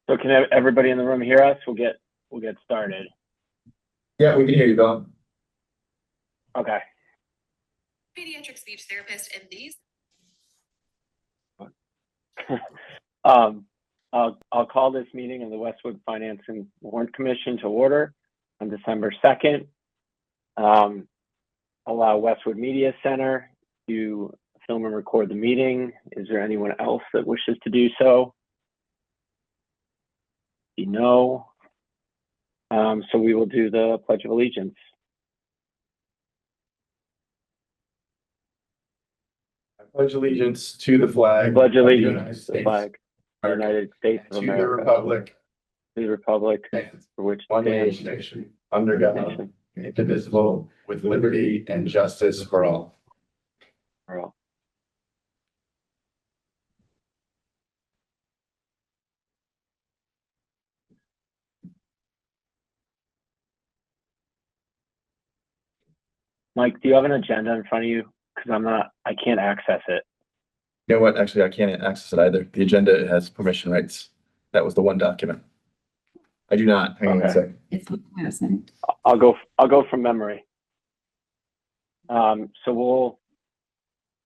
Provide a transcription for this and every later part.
So can everybody in the room hear us? We'll get started. Yeah, we can hear you, Bill. Okay. Pediatric speech therapist and these. I'll call this meeting of the Westwood Finance and Warrant Commission to order on December 2nd. Allow Westwood Media Center to film and record the meeting. Is there anyone else that wishes to do so? No. So we will do the Pledge of Allegiance. I pledge allegiance to the flag. Pledge of the allegiance United to the flag of the United States of to the America, republic the republic for which it one stands, nation under God, nation, indivisible, with liberty and justice for all. for all. Mike, do you have an agenda in front of you? Because I can't access it. You know what? Actually, I can't access it either. The agenda has permission rights. That was the one document. I do not. Hang on a second. It's listening. I'll go from memory. So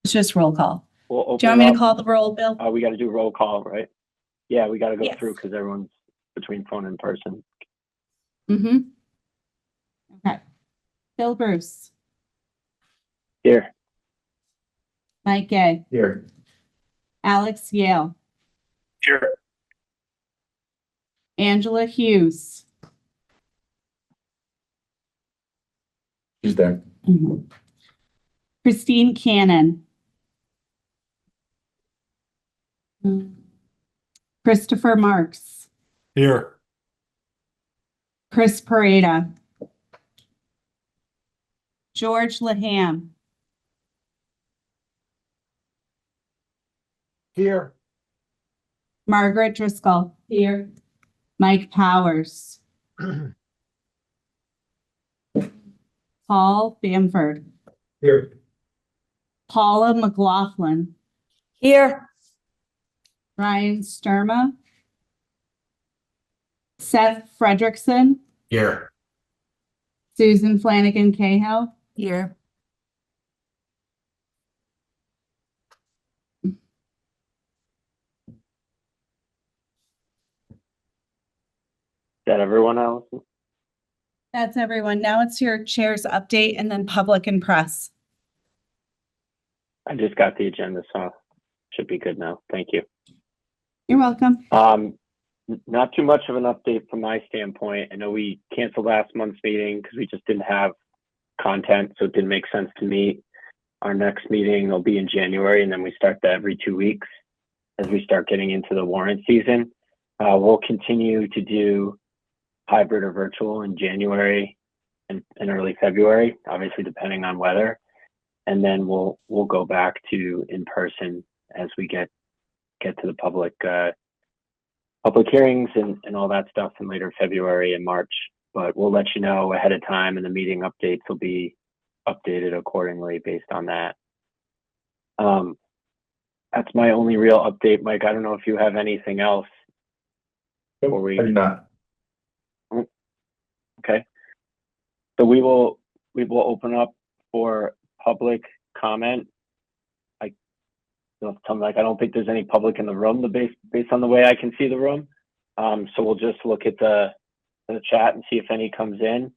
It's just roll call. we'll open. Do you want me to call the roll, Bill? We got to do roll call, right? Yeah, we got to go Yes. through because everyone's between phone and person. Mm-hmm. Okay. Bill Bruce, Here. Mike Gay, Here. Alex Yale, Here. Angela Hughes. She's there. Mhm. Christine Cannon. Christopher Marks. Here. Chris Pareda. George Laham. Here. Margaret Driscoll. Here. Mike Powers. Paul Bamford. Here. Paula McLaughlin. Here. Ryan Sturma. Seth Fredrickson. Here. Susan Flanagan Cahill. Here. Is that everyone else? That's everyone. Now it's your chair's update and then public and press. I just got the agenda, so should be good now. Thank you. You're welcome. Not too much of an update from my standpoint. I know we canceled last month's meeting because we just didn't have content, so it didn't make sense to meet. Our next meeting will be in January, and then we start that every 2 weeks as we start getting into the warrant season. We'll continue to do hybrid or virtual in January and early February, obviously depending on weather. And then we'll go back to in person as we get to the public hearings and all that stuff in later February and March. But we'll let you know ahead of time, and the meeting updates will be updated accordingly based on that. That's my only real update, Mike. I don't know if you have anything else. I do not. Okay. So we will open up for public comment. I don't think there's any public in the room based on the way I can see the room. So we'll just look at the chat and see if any comes in.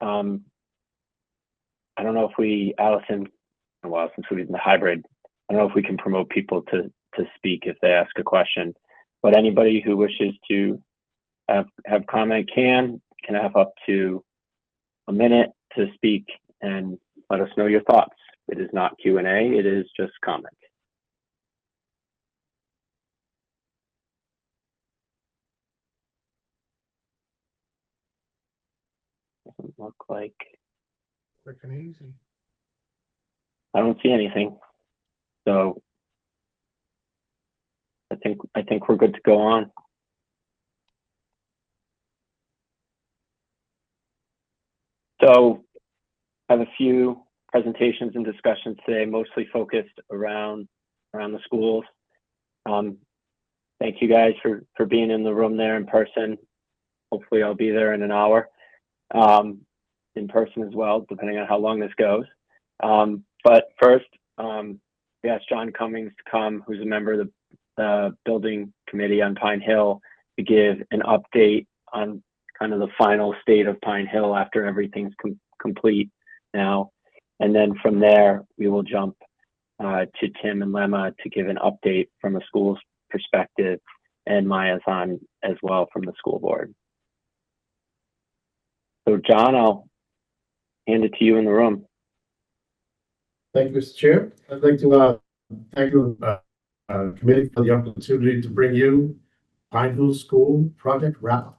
I don't know if Allison, a while since we've been hybrid, I don't know if we can promote people to speak if they ask a question, but anybody who wishes to have comment can have up to a minute to speak and let us know your thoughts. It is not Q&A, it is just comment. Doesn't look like. Quick and easy. I don't see anything. So I think we're good to go on. So I have a few presentations and discussions today, mostly focused around the schools. I thank you guys for being in the room there in person. Hopefully I'll be there in an hour, in person as well, depending on how long this goes. But first, we asked John Cummings to come, who's a member of the building committee on Pine Hill, to give an update on kind of the final state of Pine Hill after everything's complete now. And then from there, we will jump to Tim and Lemma to give an update from a school's perspective, and Maya's on as well from the school board. So John, I'll hand it to you in the room. Thank you, Mr. Chair. I'd like to thank you, committee, for the opportunity to bring you Pine Hill School project wrap.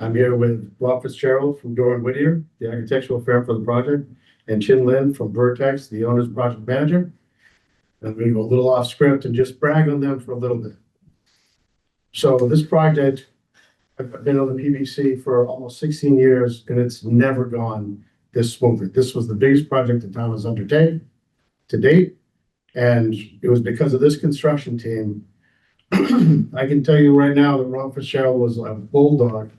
I'm here with Rob Fitzgerald from Doran Whittier, the architectural firm for the project, and Chin Lin from Vertex, the owner's project manager. And we go a little off script and just brag on them for a little bit. So this project, I've been on the PBC for almost 16 years, and it's never gone this smoothly. This was the biggest project the town has undertaken to date, and it was because of this construction team. I can tell you right now that Ron Fitzgerald was a bulldog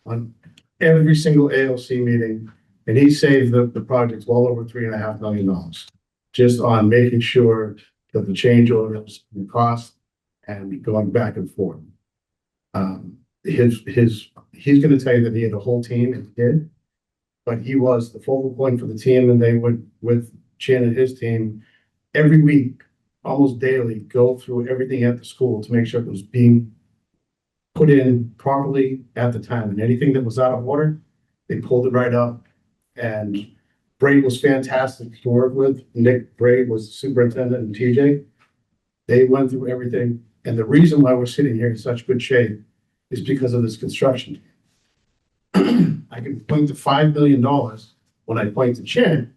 on every single ALC meeting, and he saved the project well over $3.5 million just on making sure that the change orders and cost and going back and forth. He's going to tell you that he had a whole team, and he did, but he was the focal point for the team, and they would, with Chin and his team, every week, almost daily, go through everything at the school to make sure it was being put in properly at the time, and anything that was out of order, they pulled it right up. And Braid was fantastic to work with. Nick Braid was the superintendent, and TJ. They went through everything, and the reason why we're sitting here in such good shape is because of this construction. I can point to $5 million when I point to Chin,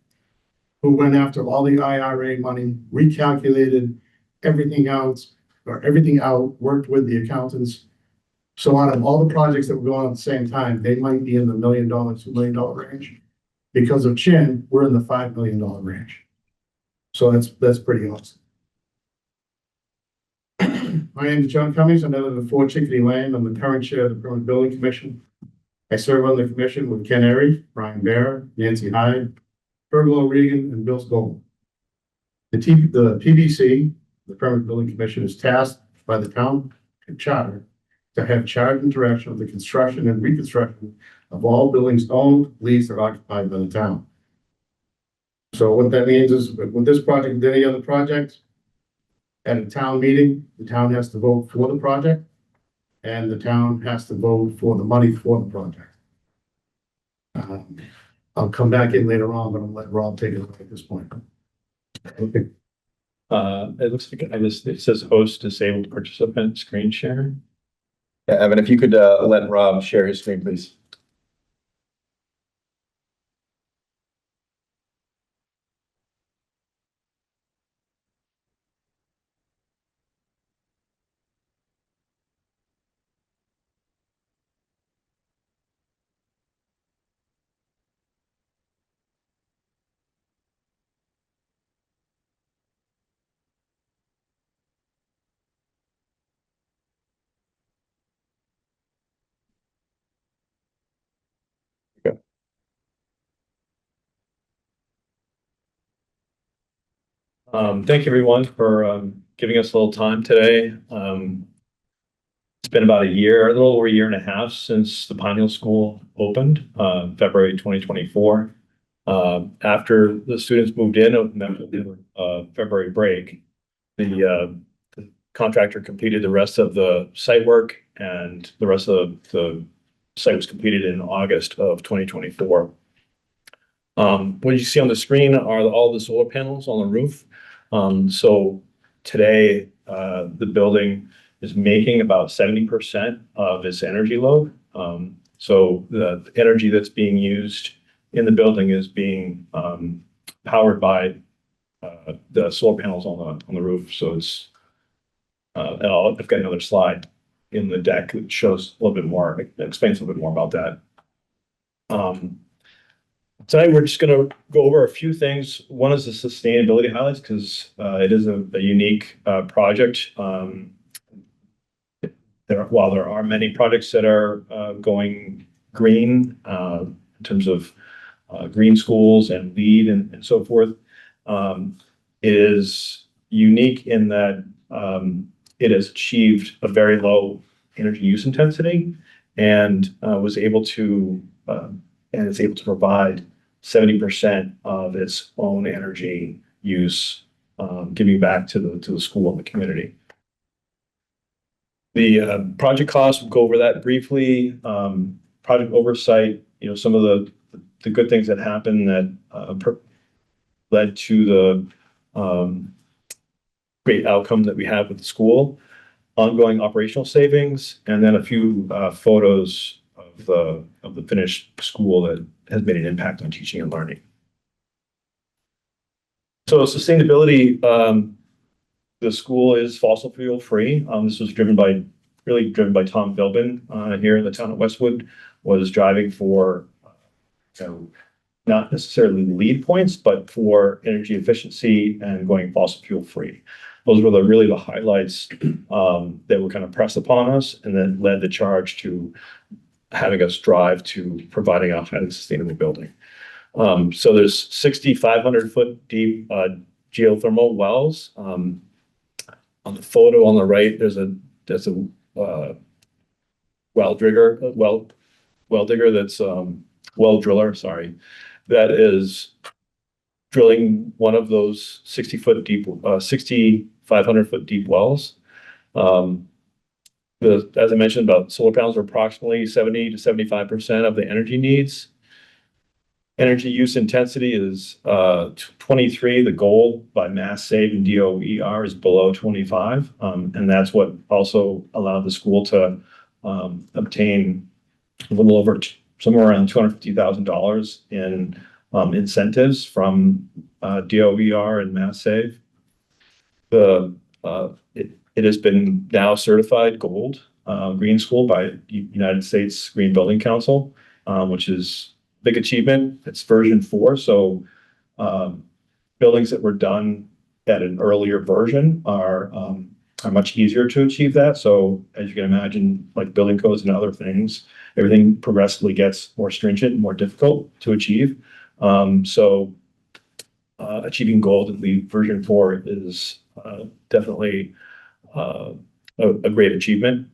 who went after all the IRA money, recalculated everything out, worked with the accountants. So out of all the projects that were going on at the same time, they might be in the $1 million, $2 million range. Because of Chin, we're in the $5 million range. So that's pretty awesome. My name is John Cummings. I'm out of the 4 Chickadee Lane. I'm the current chair of the Permanent Building Commission. I serve on the commission with Ken Airy, Brian Bear, Nancy Hyde, Virgil O'Regan, and Bill Scoble. The PBC, the Permanent Building Commission, is tasked by the town charter to have charge and direction of the construction and reconstruction of all buildings owned, leased, or occupied by the town. So what that means is, with this project and any other project, at a town meeting, the town has to vote for the project, and the town has to vote for the money for the project. I'll come back in later on, but I'll let Rob take it away at this point. Okay. It looks like it says host disabled participant screen share. Yeah, Evan, if you could let Rob share his screen, please. Thank you everyone for giving us a little time today. It's been about a little over a year and a half since the Pine Hill School opened, February 2024. After the students moved in, February break, the contractor completed the rest of the site work, and the rest of the site was completed in August of 2024. What you see on the screen are all the solar panels on the roof. So today, the building is making about 70% of its energy load. So the energy that's being used in the building is being powered by the solar panels on the roof. So it's, and I've got another slide in the deck that shows a little bit more, explains a little bit more about that. Tonight, we're just going to go over a few things. One is the sustainability highlights, because it is a unique project. while there are many projects that are going green in terms of green schools and LEED and so forth, is unique in that it has achieved a very low energy use intensity and was able to and it's able to provide 70% of its own energy use, giving back to the school and the community. The project costs, we'll go over that briefly. Project oversight, some of the good things that happened that led to the great outcome that we have with the school, ongoing operational savings, and then a few photos of the finished school that has made an impact on teaching and learning. So sustainability, the school is fossil fuel free. This was really driven by Tom Philbin here in the town of Westwood, was driving for not necessarily lead points, but for energy efficiency and going fossil fuel free. Those were really the highlights that were kind of pressed upon us and then led the charge to having us drive to providing a highly sustainable building. So there's 6,500 foot deep geothermal wells. On the photo on the right, there's a well driller that's well driller, sorry, that is drilling one of those 6,500 foot deep wells. As I mentioned, about solar panels are approximately 70 to 75% of the energy needs. Energy use intensity is 23. The goal by mass save and DOER is below 25. And that's what also allowed the school to obtain a little over somewhere around $250,000 in incentives from DOER and mass save. It has been now certified gold green school by United States Green Building Council, which is a big achievement. It's version 4. So buildings that were done at an earlier version are much easier to achieve that. So as you can imagine, like building codes and other things, everything progressively gets more stringent and more difficult to achieve. So achieving gold at LEED version 4 is definitely a great achievement.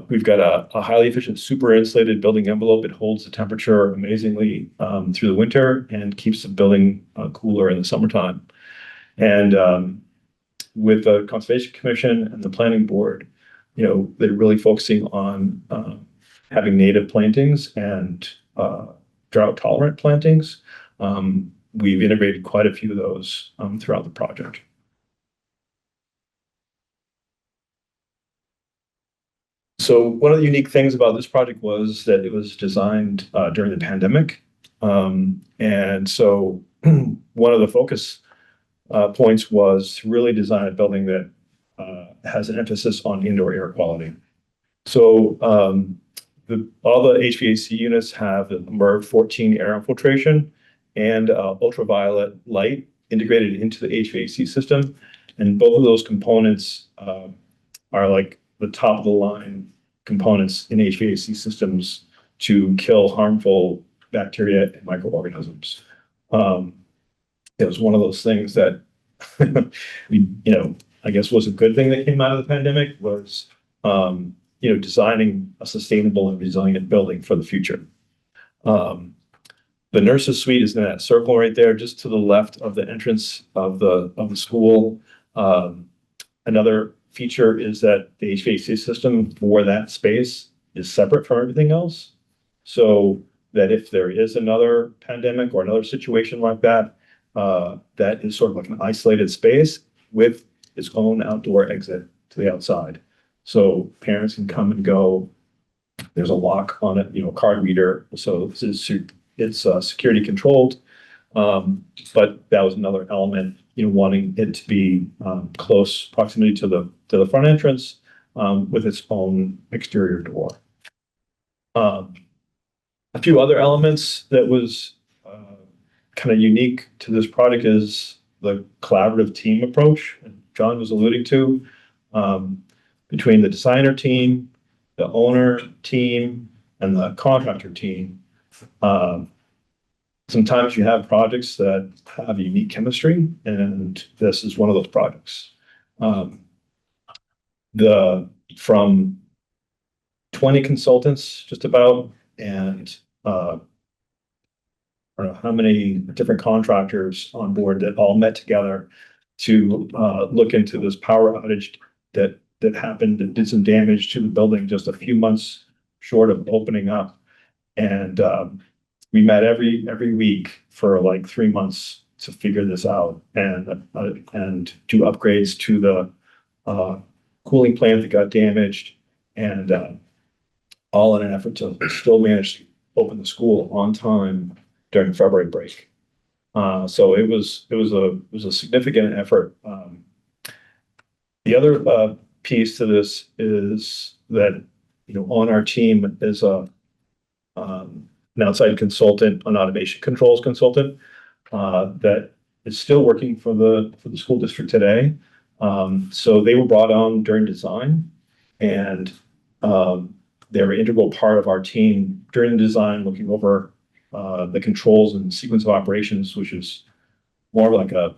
We've got a highly efficient super insulated building envelope. It holds the temperature amazingly through the winter and keeps the building cooler in the summertime. And with the Conservation Commission and the Planning Board, they're really focusing on having native plantings and drought tolerant plantings. We've integrated quite a few of those throughout the project. So one of the unique things about this project was that it was designed during the pandemic. And so one of the focus points was to really design a building that has an emphasis on indoor air quality. So all the HVAC units have MERV 14 air infiltration and ultraviolet light integrated into the HVAC system. And both of those components are like the top of the line components in HVAC systems to kill harmful bacteria and microorganisms. It was one of those things that I guess was a good thing that came out of the pandemic was designing a sustainable and resilient building for the future. The nurses suite is in that circle right there, just to the left of the entrance of the school. Another feature is that the HVAC system for that space is separate from everything else. So that if there is another pandemic or another situation like that, that is sort of like an isolated space with its own outdoor exit to the outside. So parents can come and go. There's a lock on it, card reader. So it's security controlled. But that was another element, wanting it to be close proximity to the front entrance with its own exterior door. A few other elements that was kind of unique to this project is the collaborative team approach John was alluding to. between the designer team, the owner team, and the contractor team. Sometimes you have projects that have unique chemistry, and this is one of those projects. From 20 consultants, just about, and I don't know how many different contractors on board that all met together to look into this power outage that happened and did some damage to the building just a few months short of opening up. And we met every week for like 3 months to figure this out and do upgrades to the cooling plant that got damaged, and all in an effort to still manage to open the school on time during February break. So it was a significant effort. The other piece to this is that, you know, on our team is an outside consultant, an automation controls consultant, that is still working for the school district today. So they were brought on during design, and they were an integral part of our team during the design, looking over the controls and sequence of operations, which is more like a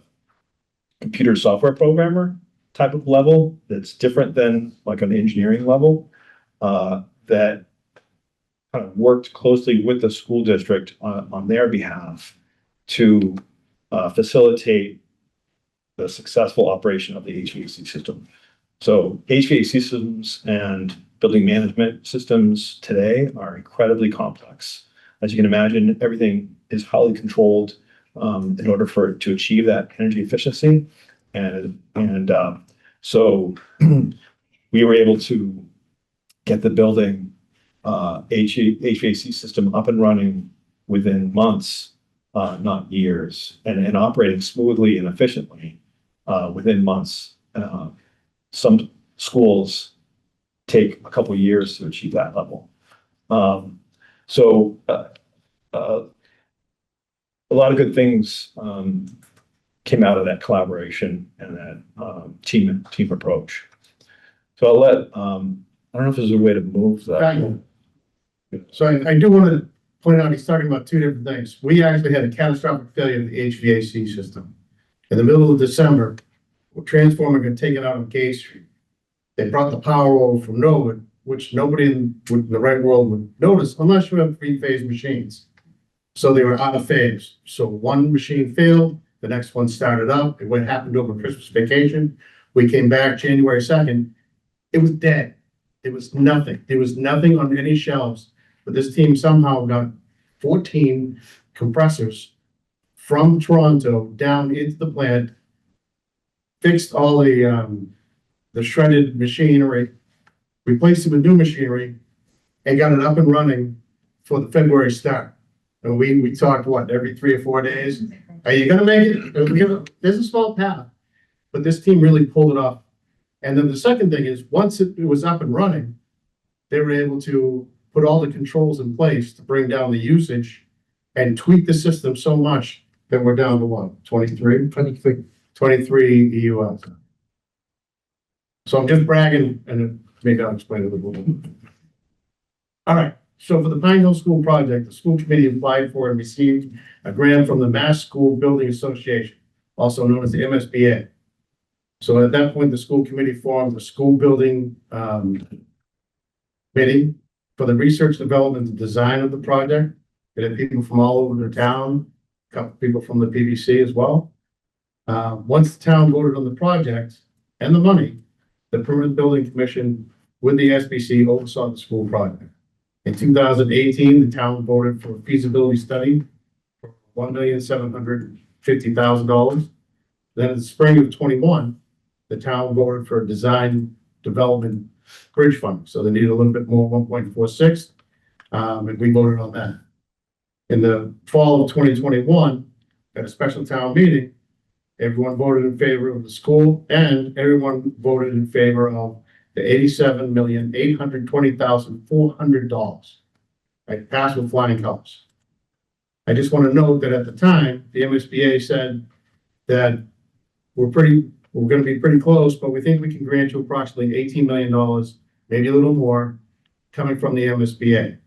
computer software programmer type of level that's different than like an engineering level, that kind of worked closely with the school district on their behalf to facilitate the successful operation of the HVAC system. So HVAC systems and building management systems today are incredibly complex. As you can imagine, everything is highly controlled in order for it to achieve that energy efficiency. And so we were able to get the building HVAC system up and running within months, not years, and operating smoothly and efficiently within months. Some schools take a couple of years to achieve that level. So a lot of good things came out of that collaboration and that team approach. So I'll let, I don't know if there's a way to move that. So I do want to point out, he's talking about two different things. We actually had a catastrophic failure of the HVAC system. In the middle of December, a transformer got taken out on Gay Street. They brought the power over from Norwood, which nobody in the right world would notice unless you have three-phase machines. So they were out of phase. So one machine failed, the next one started up. What happened over Christmas vacation? We came back January 2nd. It was dead. There was nothing. There was nothing on any shelves. But this team somehow got 14 compressors from Toronto down into the plant, fixed all the shredded machinery, replaced it with new machinery, and got it up and running for the February start. And we talked, what, every 3 or 4 days? Are you gonna make it? There's a small path, but this team really pulled it off. And then the second thing is, once it was up and running, they were able to put all the controls in place to bring down the usage and tweak the system so much that we're down to what, 23 EULs. So I'm just bragging, and maybe I'll explain it a little bit. All right, so for the Pine Hill School project, the school committee applied for and received a grant from the Mass School Building Association, also known as the MSBA. So at that point, the school committee formed a school building committee for the research, development, and design of the project. It had people from all over the town, a couple people from the PVC as well. Once the town voted on the project and the money, the Permanent Building Commission with the SBC oversaw the school project. In 2018, the town voted for a feasibility study for $1,750,000. Then in the spring of 21, the town voted for a design development bridge fund. So they needed a little bit more, 1.46, and we voted on that. In the fall of 2021, at a special town meeting, everyone voted in favor of the school, and everyone voted in favor of the $87,820,400. Right, passed with flying colors. I just want to note that at the time, the MSBA said that we're pretty we're gonna be pretty close, but we think we can grant you approximately $18 million, maybe a little more, coming from the MSBA.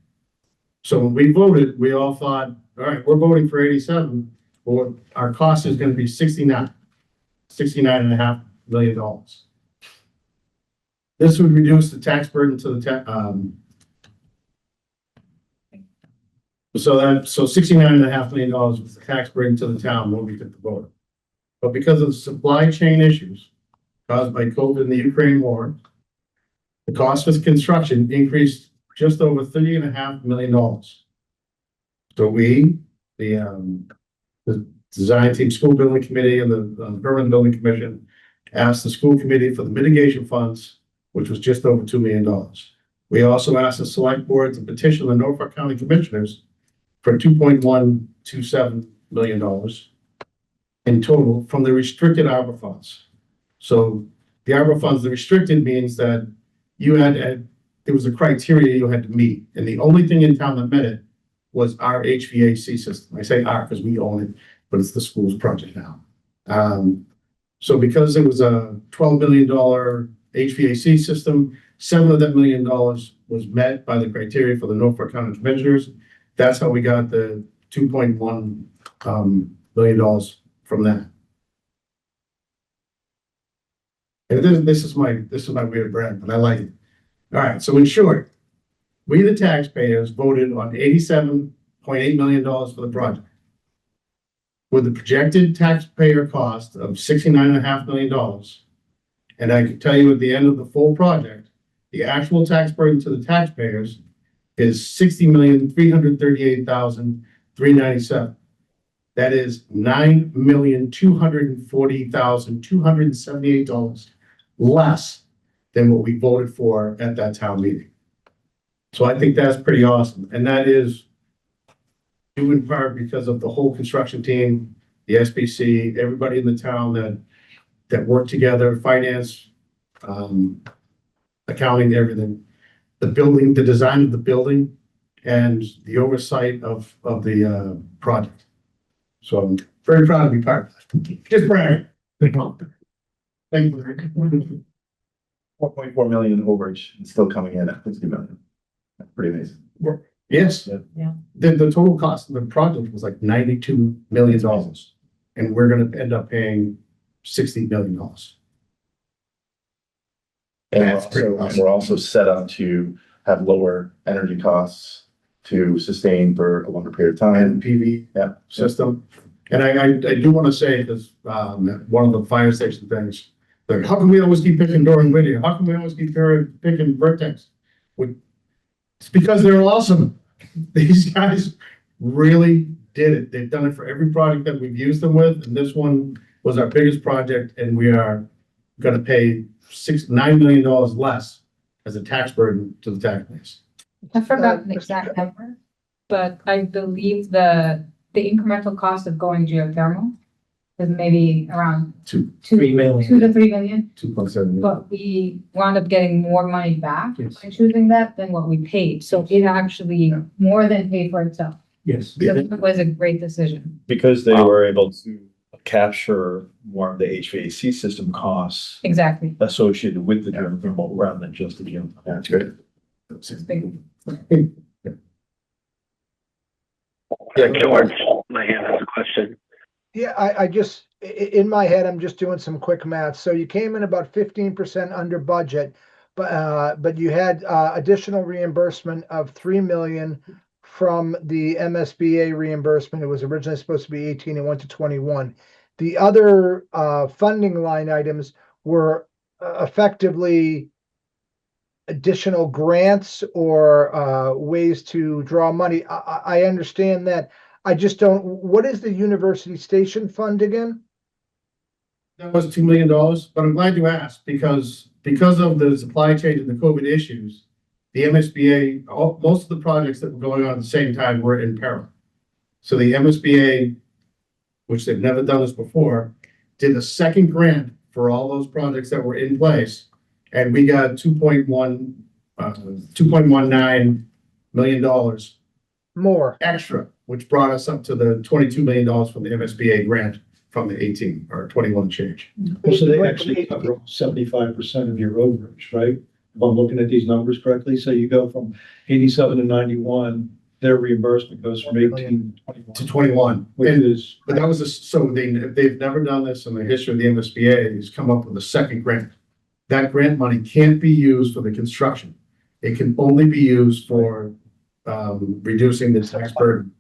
So when we voted, we all thought, all right, we're voting for 87, but our cost is gonna be 69.5 million dollars. This would reduce the tax burden to the so $69.5 million was the tax burden to the town when we took the vote. But because of the supply chain issues caused by COVID and the Ukraine war, the cost of construction increased just over $30.5 million. So we, the design team, school building committee, and the permanent building commission asked the school committee for the mitigation funds, which was just over $2 million. We also asked the select board to petition the Norfolk County Commissioners for $2.127 million in total from the restricted ARPA funds. So the ARPA funds, the restricted means that you had, there was a criteria you had to meet. And the only thing in town that met it was our HVAC system. I say our because we own it, but it's the school's project now. So because it was a $12 million HVAC system, $7 of that $1 million was met by the criteria for the Norfolk County Commissioners. That's how we got the $2.1 million from that. And this is my weird brand, but I like it. All right, so in short, we the taxpayers voted on $87.8 million for the project. With the projected taxpayer cost of $69.5 million. And I can tell you at the end of the full project, the actual tax burden to the taxpayers is $60,338,397. That is $9,240,278 less than what we voted for at that town meeting. So I think that's pretty awesome. And that is due in part because of the whole construction team, the SBC, everybody in the town that worked together, finance, accounting, everything. The building, the design of the building, and the oversight of the project. So I'm very proud to be part of that. Just brag. Thank you. 4.4 million overage and still coming in at 50 million. That's pretty amazing. Yes. Yeah. The total cost of the project was like $92 million. And we're gonna end up paying $60 million. And That's pretty awesome. we're also set up to have lower energy costs to sustain for a longer period of time. And PV Yeah. system. And I do want to say this, one of the fire station things, like, how come we always keep picking Dora and Whittier? How come we always keep picking Vertex? It's because they're awesome. These guys really did it. They've done it for every project that we've used them with. And this one was our biggest project, and we are gonna pay $9 million less as a tax burden to the taxpayers. I forgot the exact number, but I believe the incremental cost of going geothermal is maybe around 2 to 3 million. 2.7 million. But we wound up getting more money back Yes. by choosing that than what we paid. So it actually more than paid for itself. Yes. So it was a great decision. Because they were able to capture more of the HVAC system costs Exactly. associated with the geothermal rather than just the gym. Yeah, that's great. It's big. Yeah, George, my hand has a question. Yeah, I just, in my head, I'm just doing some quick math. So you came in about 15% under budget, but you had additional reimbursement of 3 million from the MSBA reimbursement. It was originally supposed to be 18 and went to 21. The other funding line items were effectively additional grants or ways to draw money. I understand that. I just don't, what is the University Station Fund again? That was $2 million, but I'm glad you asked because of the supply chain and the COVID issues, the MSBA, most of the projects that were going on at the same time were in peril. So the MSBA, which they've never done this before, did a second grant for all those projects that were in place. And we got $2.19 million More. extra, which brought us up to the $22 million from the MSBA grant from the 18 or 21 change. So they Went actually from cover 75% of your overage, right? If I'm looking at these numbers correctly, so you go from 87 to 91, their reimbursement goes from 18 To 21. which And- is, But that was, they've never done this in the history of the MSBA, is come up with a second grant. That grant money can't be used for the construction. It can only be used for, reducing the tax burden.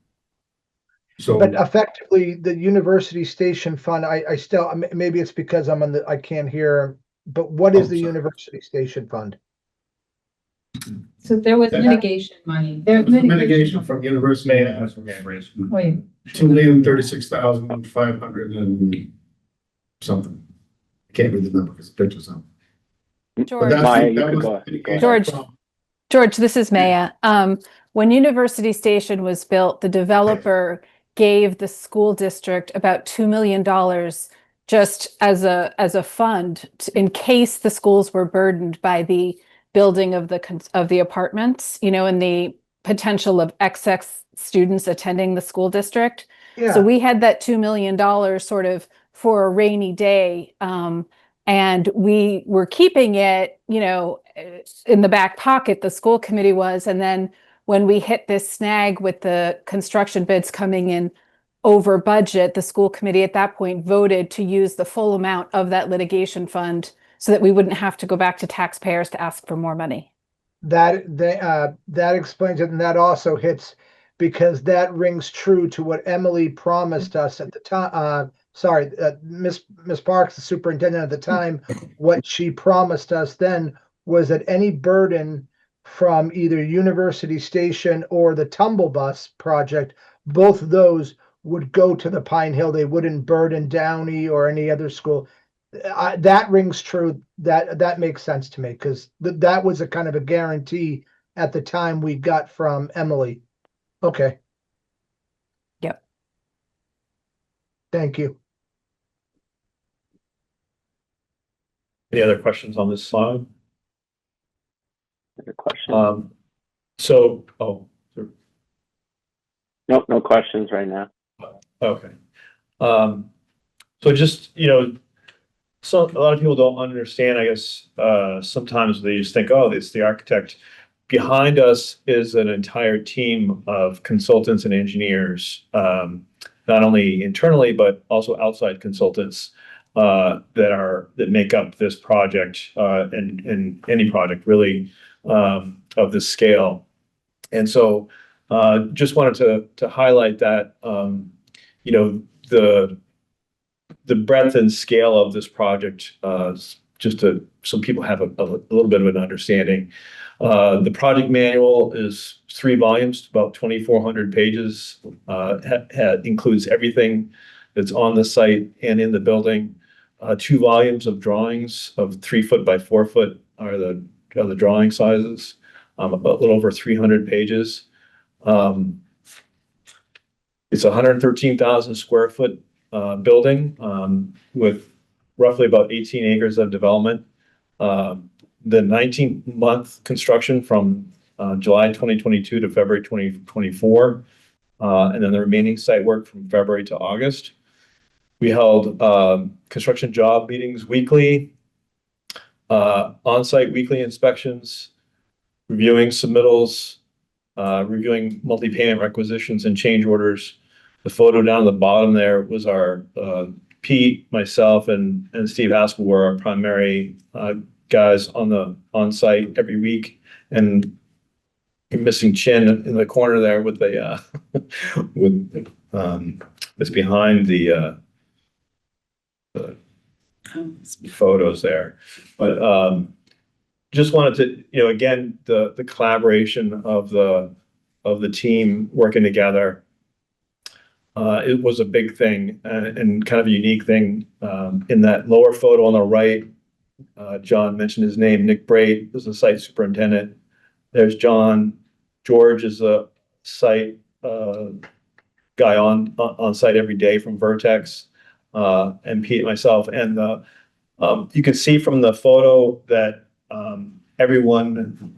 So. But effectively, the university station fund, I still, maybe it's because I can't hear, but what is Oh, the sorry. university station fund? So there was That- mitigation money. There's Mitigation from university, Wait, 2,036,500 and something. I can't read the number because the picture's on. But George, that's- Maya, you that could was go- mitigation George. from- George, this is Maya. When University Station was built, the developer gave the school district about $2 million just as a fund in case the schools were burdened by the building of the apartments, and the potential of excess students attending the school district. So Yeah, we had that $2 million sort of for a rainy day. And we were keeping it, in the back pocket, the school committee was. And then when we hit this snag with the construction bids coming in over budget, the school committee at that point voted to use the full amount of that litigation fund so that we wouldn't have to go back to taxpayers to ask for more money. that explains it, and that also hits, because that rings true to what Emily promised us at the time. Miss Parks, the superintendent at the time, what she promised us then was that any burden from either University Station or the Tumble Bus project, both of those would go to the Pine Hill. They wouldn't burden Downey or any other school. That rings true. That makes sense to me, because that was a kind of a guarantee at the time we got from Emily. Okay. Yep. Thank you. Any other questions on this slide? Other question? Nope, no questions right now. Okay. So just, so a lot of people don't understand, I guess, sometimes they just think, oh, it's the architect. Behind us is an entire team of consultants and engineers, not only internally, but also outside consultants, that make up this project, and any project really, of this scale. And so, just wanted to highlight that, the breadth and scale of this project, so people have a little bit of an understanding. The project manual is 3 volumes, about 2,400 pages, includes everything that's on the site and in the building. 2 volumes of drawings of 3 foot by 4 foot are the drawing sizes, a little over 300 pages. It's 113,000 square foot building, with roughly about 18 acres of development. The 19-month construction from July 2022 to February 2024, and then the remaining site work from February to August. We held construction job meetings weekly, on-site weekly inspections, reviewing submittals, reviewing multi-payment requisitions and change orders. The photo down at the bottom there was our Pete, myself, and Steve Haskell were our primary guys on site every week, and missing Chin in the corner there with the it's behind the photos there, but just wanted to, again, the collaboration of the team working together. It was a big thing, and kind of a unique thing. In that lower photo on the right, John mentioned his name. Nick Brait is the site superintendent. There's John. George is a site guy on site every day from Vertex, and Pete, myself. And you can see from the photo that everyone,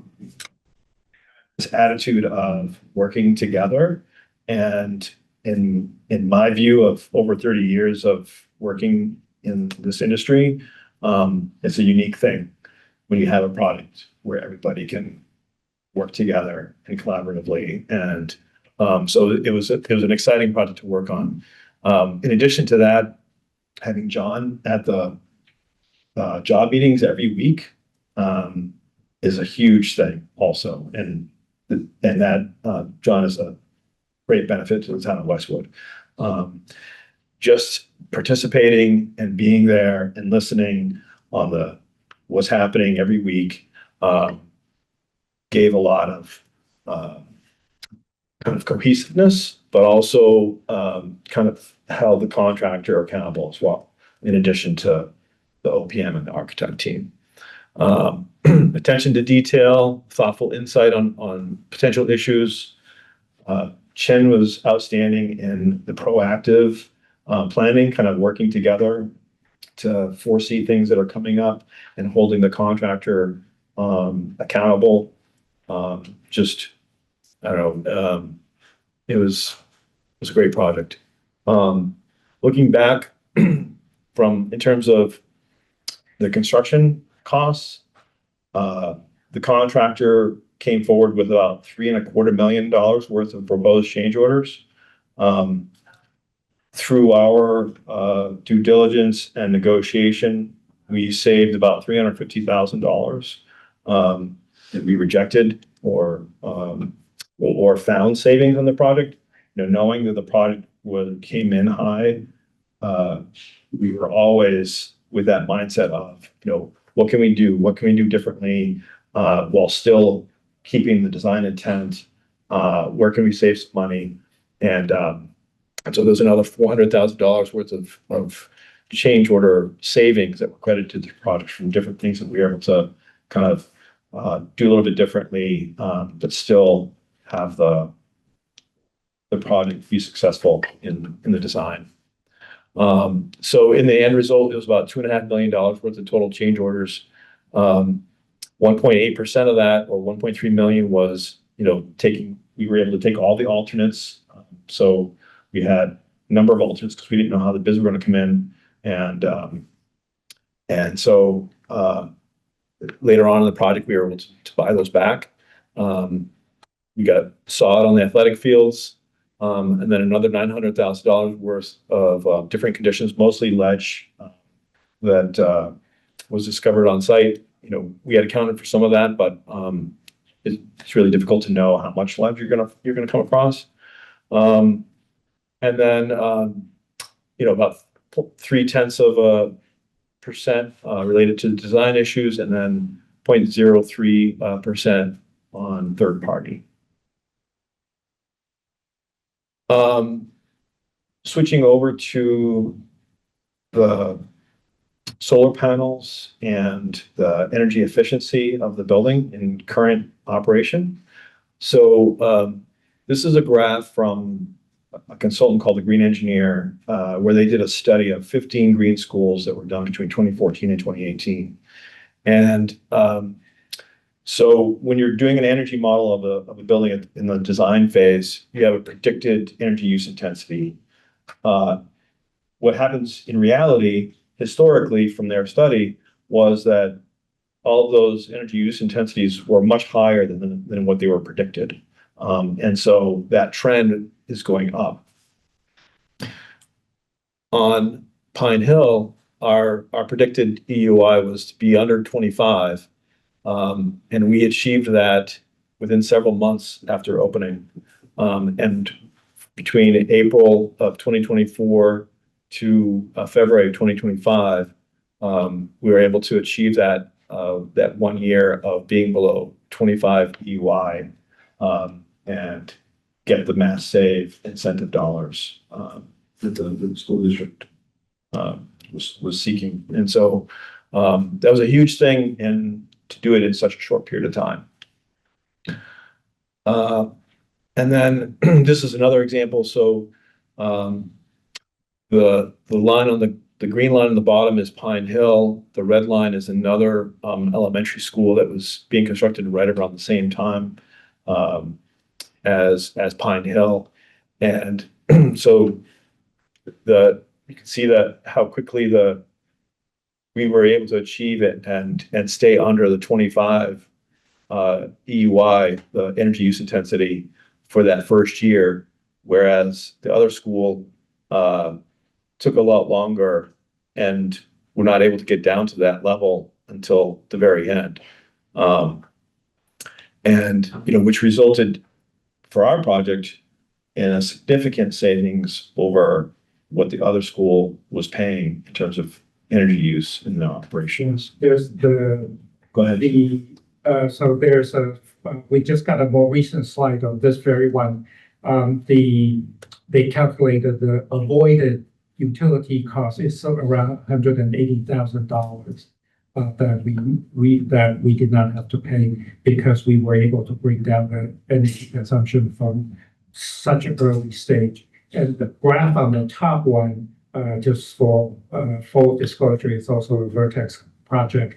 this attitude of working together and in my view of over 30 years of working in this industry, it's a unique thing when you have a product where everybody can work together and collaboratively. And so it was an exciting project to work on. In addition to that, having John at the job meetings every week is a huge thing also. And that John is a great benefit to the town of Westwood. Just participating and being there and listening on what's happening every week gave a lot of kind of cohesiveness, but also kind of held the contractor accountable as well, in addition to the OPM and the architect team. Attention to detail, thoughtful insight on potential issues. Chen was outstanding in the proactive planning, kind of working together to foresee things that are coming up and holding the contractor accountable. Just, I don't know, it was a great project. Looking back from in terms of the construction costs, the contractor came forward with about $3.25 million worth of proposed change orders. Through our due diligence and negotiation, we saved about $350,000 that we rejected or found savings on the project. You know, knowing that the project came in high, we were always with that mindset of, you know, what can we do? What can we do differently while still keeping the design intent? Where can we save some money? And so there's another $400,000 worth of change order savings that were credited to the project from different things that we were able to kind of do a little bit differently, but still have the project be successful in the design. So in the end result, it was about $2.5 million worth of total change orders. 1.8% of that, or 1.3 million, was, you know, we were able to take all the alternates. So we had a number of alternates because we didn't know how the bids were going to come in. And so later on in the project, we were able to buy those back. We got sod on the athletic fields, and then another $900,000 worth of different conditions, mostly ledge that was discovered on site. You know, we had accounted for some of that, but it's really difficult to know how much ledge you're gonna come across. And then you know, about 0.3% related to design issues, and then 0.03% on third party. Switching over to the solar panels and the energy efficiency of the building in current operation. So this is a graph from a consultant called the Green Engineer, where they did a study of 15 green schools that were done between 2014 and 2018. And so when you're doing an energy model of a building in the design phase, you have a predicted energy use intensity. What happens in reality, historically, from their study, was that all of those energy use intensities were much higher than what they were predicted. And so that trend is going up. On Pine Hill, our predicted EUI was to be under 25. And we achieved that within several months after opening. And between April of 2024 to February of 2025, we were able to achieve that 1 year of being below 25 EUI, and get the mass save incentive dollars that the school district was seeking. And so that was a huge thing, and to do it in such a short period of time. And then this is another example. So the line on the green line on the bottom is Pine Hill. The red line is another elementary school that was being constructed right around the same time as Pine Hill. And So you can see that how quickly we were able to achieve it and stay under the 25 EUI, the energy use intensity for that first year, whereas the other school took a lot longer and were not able to get down to that level until the very end. And, which resulted for our project in a significant savings over what the other school was paying in terms of energy use in the operations. There's the, Go ahead. so there's we just got a more recent slide on this very one. They calculated the avoided utility cost is around $180,000 that we did not have to pay because we were able to bring down the energy consumption from such an early stage. And the graph on the top one, just for full disclosure, is also a Vertex project,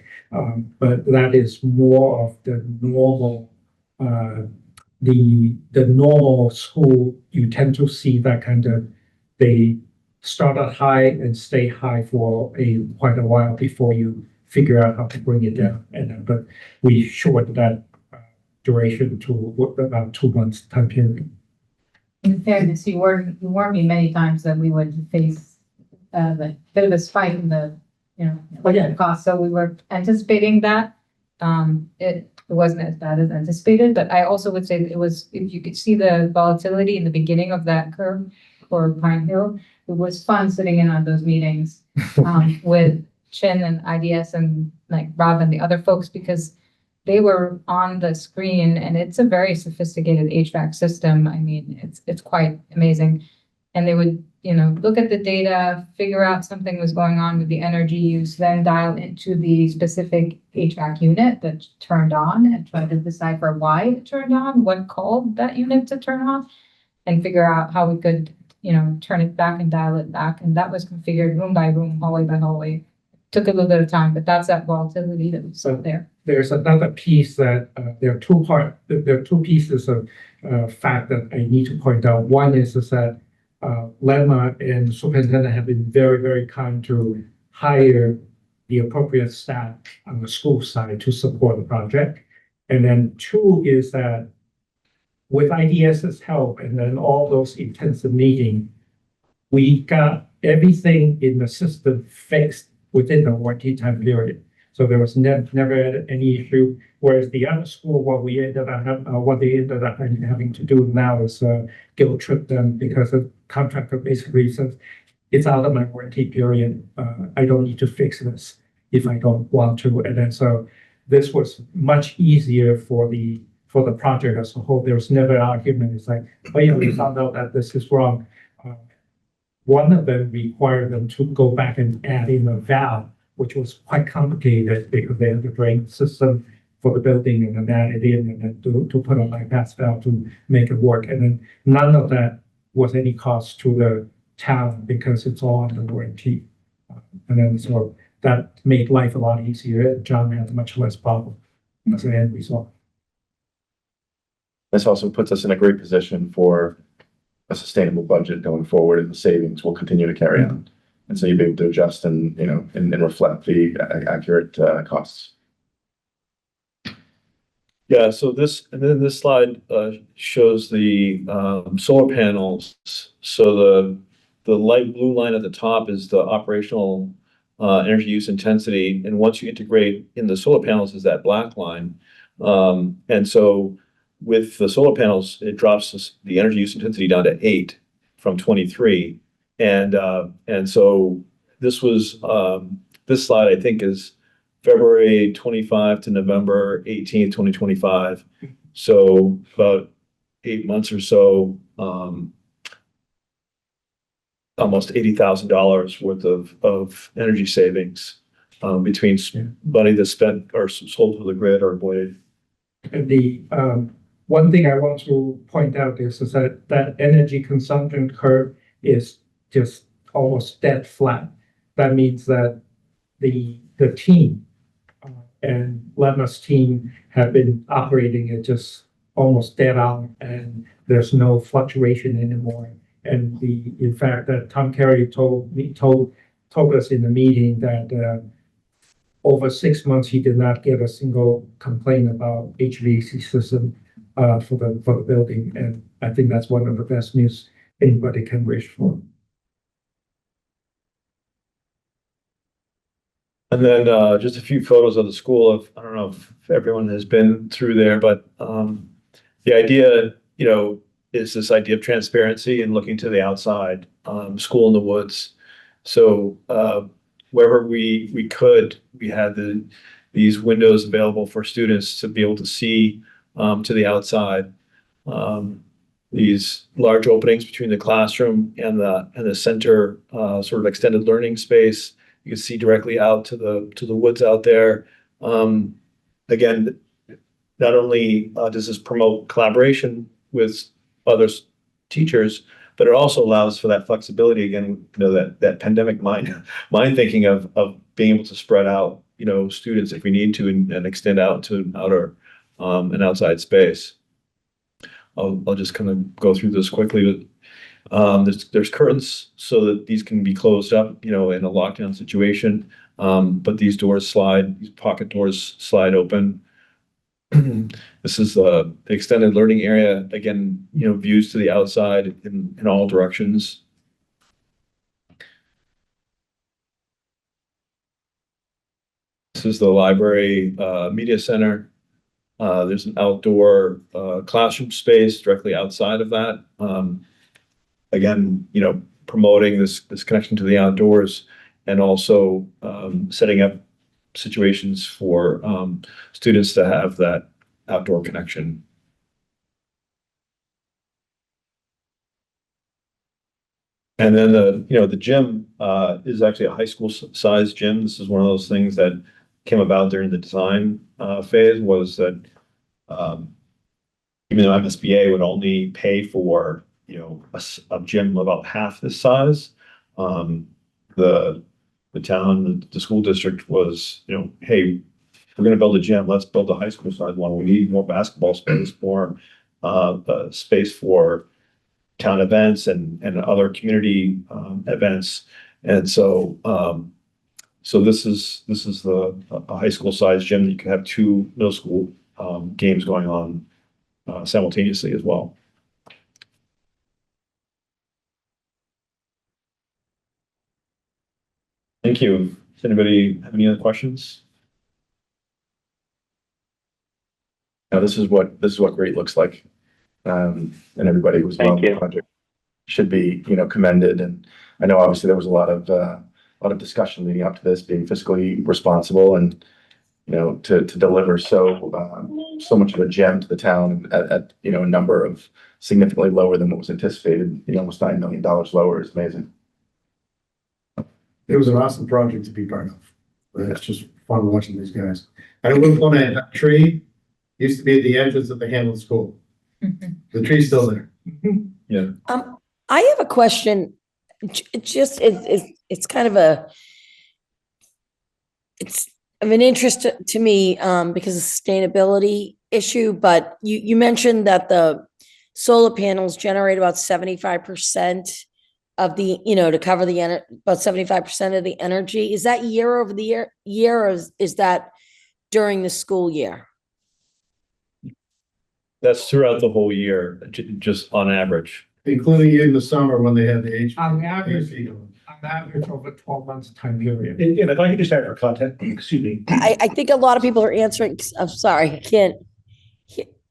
but that is more of the normal, the normal school. You tend to see that kind of, they start out high and stay high for quite a while before you figure out how to bring it down. And but we shortened that duration to about 2 months time period. In fairness, you warned me many times that we would face the bit of a spike in the, cost. So we were anticipating that. It wasn't as bad as anticipated, but I also would say that it was, if you could see the volatility in the beginning of that curve for Pine Hill, it was fun sitting in on those meetings with Chin and IDS and like Rob and the other folks, because they were on the screen and it's a very sophisticated HVAC system. I mean, it's quite amazing. And they would, look at the data, figure out something was going on with the energy use, then dial into the specific HVAC unit that turned on and try to decipher why it turned on, what called that unit to turn on, and figure out how we could, turn it back and dial it back. And that was configured room by room, hallway by hallway. Took a little bit of time, but that's that volatility that we saw there. There's another piece that there are two pieces of fact that I need to point out. One is that Lemma and superintendent have been very, very kind to hire the appropriate staff on the school side to support the project. And then two is that with IDS's help and then all those intensive meetings, we got everything in the system fixed within the warranty time period. So there was never any issue. Whereas the other school, what they ended up having to do now is guilt trip them because the contractor basically says, it's out of my warranty period. I don't need to fix this if I don't want to. And then so this was much easier for the project as a whole. There was never an argument. It's like, oh yeah, we found out that this is wrong. One of them required them to go back and add in a valve, which was quite complicated because they had the drain system for the building and then add it in and then to put a bypass valve to make it work. And then none of that was any cost to the town because it's all under warranty. And then so that made life a lot easier. John had much less problem as an end result. This also puts us in a great position for a sustainable budget going forward, and the savings will continue to carry on. And so you'll be able to adjust and, and reflect the accurate costs. Yeah, so this slide shows the solar panels. So the light blue line at the top is the operational energy use intensity. And once you integrate in the solar panels is that black line. And so with the solar panels, it drops the energy use intensity down to 8 from 23. And so this was, this slide, I think, is February 25 to November 18th, 2025. So about 8 months or so, almost $80,000 worth of energy savings between money that's spent or sold to the grid or avoided. And the one thing I want to point out is that energy consumption curve is just almost dead flat. That means that the team and Lemma's team have been operating it just almost dead on, and there's no fluctuation anymore And in fact, that Tom Carey told us in the meeting that over 6 months, he did not get a single complaint about HVAC system for the building. And I think that's one of the best news anybody can wish for. And then just a few photos of the school. I don't know if everyone has been through there, but the idea, is this idea of transparency and looking to the outside, school in the woods. So wherever we could, we had these windows available for students to be able to see to the outside. These large openings between the classroom and the center sort of extended learning space. You can see directly out to the woods out there. Again, not only does this promote collaboration with other teachers, but it also allows for that flexibility again, that pandemic mind thinking of being able to spread out, students if we need to and extend out to an outside space. I'll just kind of go through this quickly. There's curtains so that these can be closed up, in a lockdown situation. But these pocket doors slide open. This is the extended learning area. Again, views to the outside in all directions. This is the library media center. There's an outdoor classroom space directly outside of that. Again, promoting this connection to the outdoors and also setting up situations for students to have that outdoor connection. And then the gym is actually a high school size gym. This is one of those things that came about during the design phase, was that even though MSBA would only pay for a gym about half this size, the town, the school district was, hey, we're going to build a gym. Let's build a high school size one. We need more basketball space, more space for town events and other community events. And so this is a high school size gym. You can have 2 middle school games going on simultaneously as well. Thank you. Does anybody have any other questions? Now, this is what great looks like. And everybody who's involved in the project should be, commended. And I know obviously there was a lot of discussion leading up to this, being fiscally responsible and, to deliver so much of a gem to the town at a number of significantly lower than what was anticipated, almost $9 million lower is amazing. It was an awesome project to be part of. It's just fun watching these guys. And I will point out that tree used to be at the entrance of the Hamlin School. The tree's still there. Yeah. I have a question. It's kind of it's of an interest to me because of sustainability issue. But you mentioned that the solar panels generate about 75% of the, to cover about 75% of the energy. Is that year over the year, or is that during the school year? That's throughout the whole year, just on average. Including in the summer when they had the HVAC. On average over 12 months time period. And if I could just add our content, excuse me. I think a lot of people are answering. I'm sorry, I can't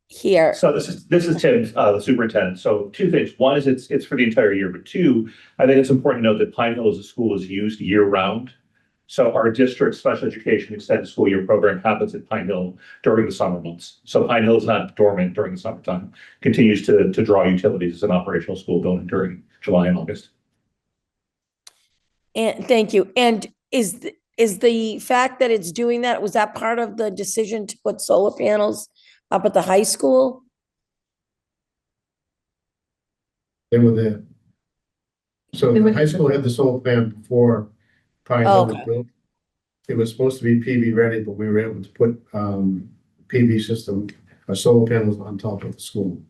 hear. So this is Tim, the superintendent. So 2 things. One is it's for the entire year, but 2, I think it's important to note that Pine Hill as a school is used year round. So our district special education extended school year program happens at Pine Hill during the summer months. So Pine Hill is not dormant during the summertime, continues to draw utilities as an operational school building during July and August. And thank you. And is the fact that it's doing that, was that part of the decision to put solar panels up at the high school? They were there. So the high school had the solar pan before Pine Hill was built. It was supposed to be PV ready, but we were able to put PV system, solar panels on top of the school.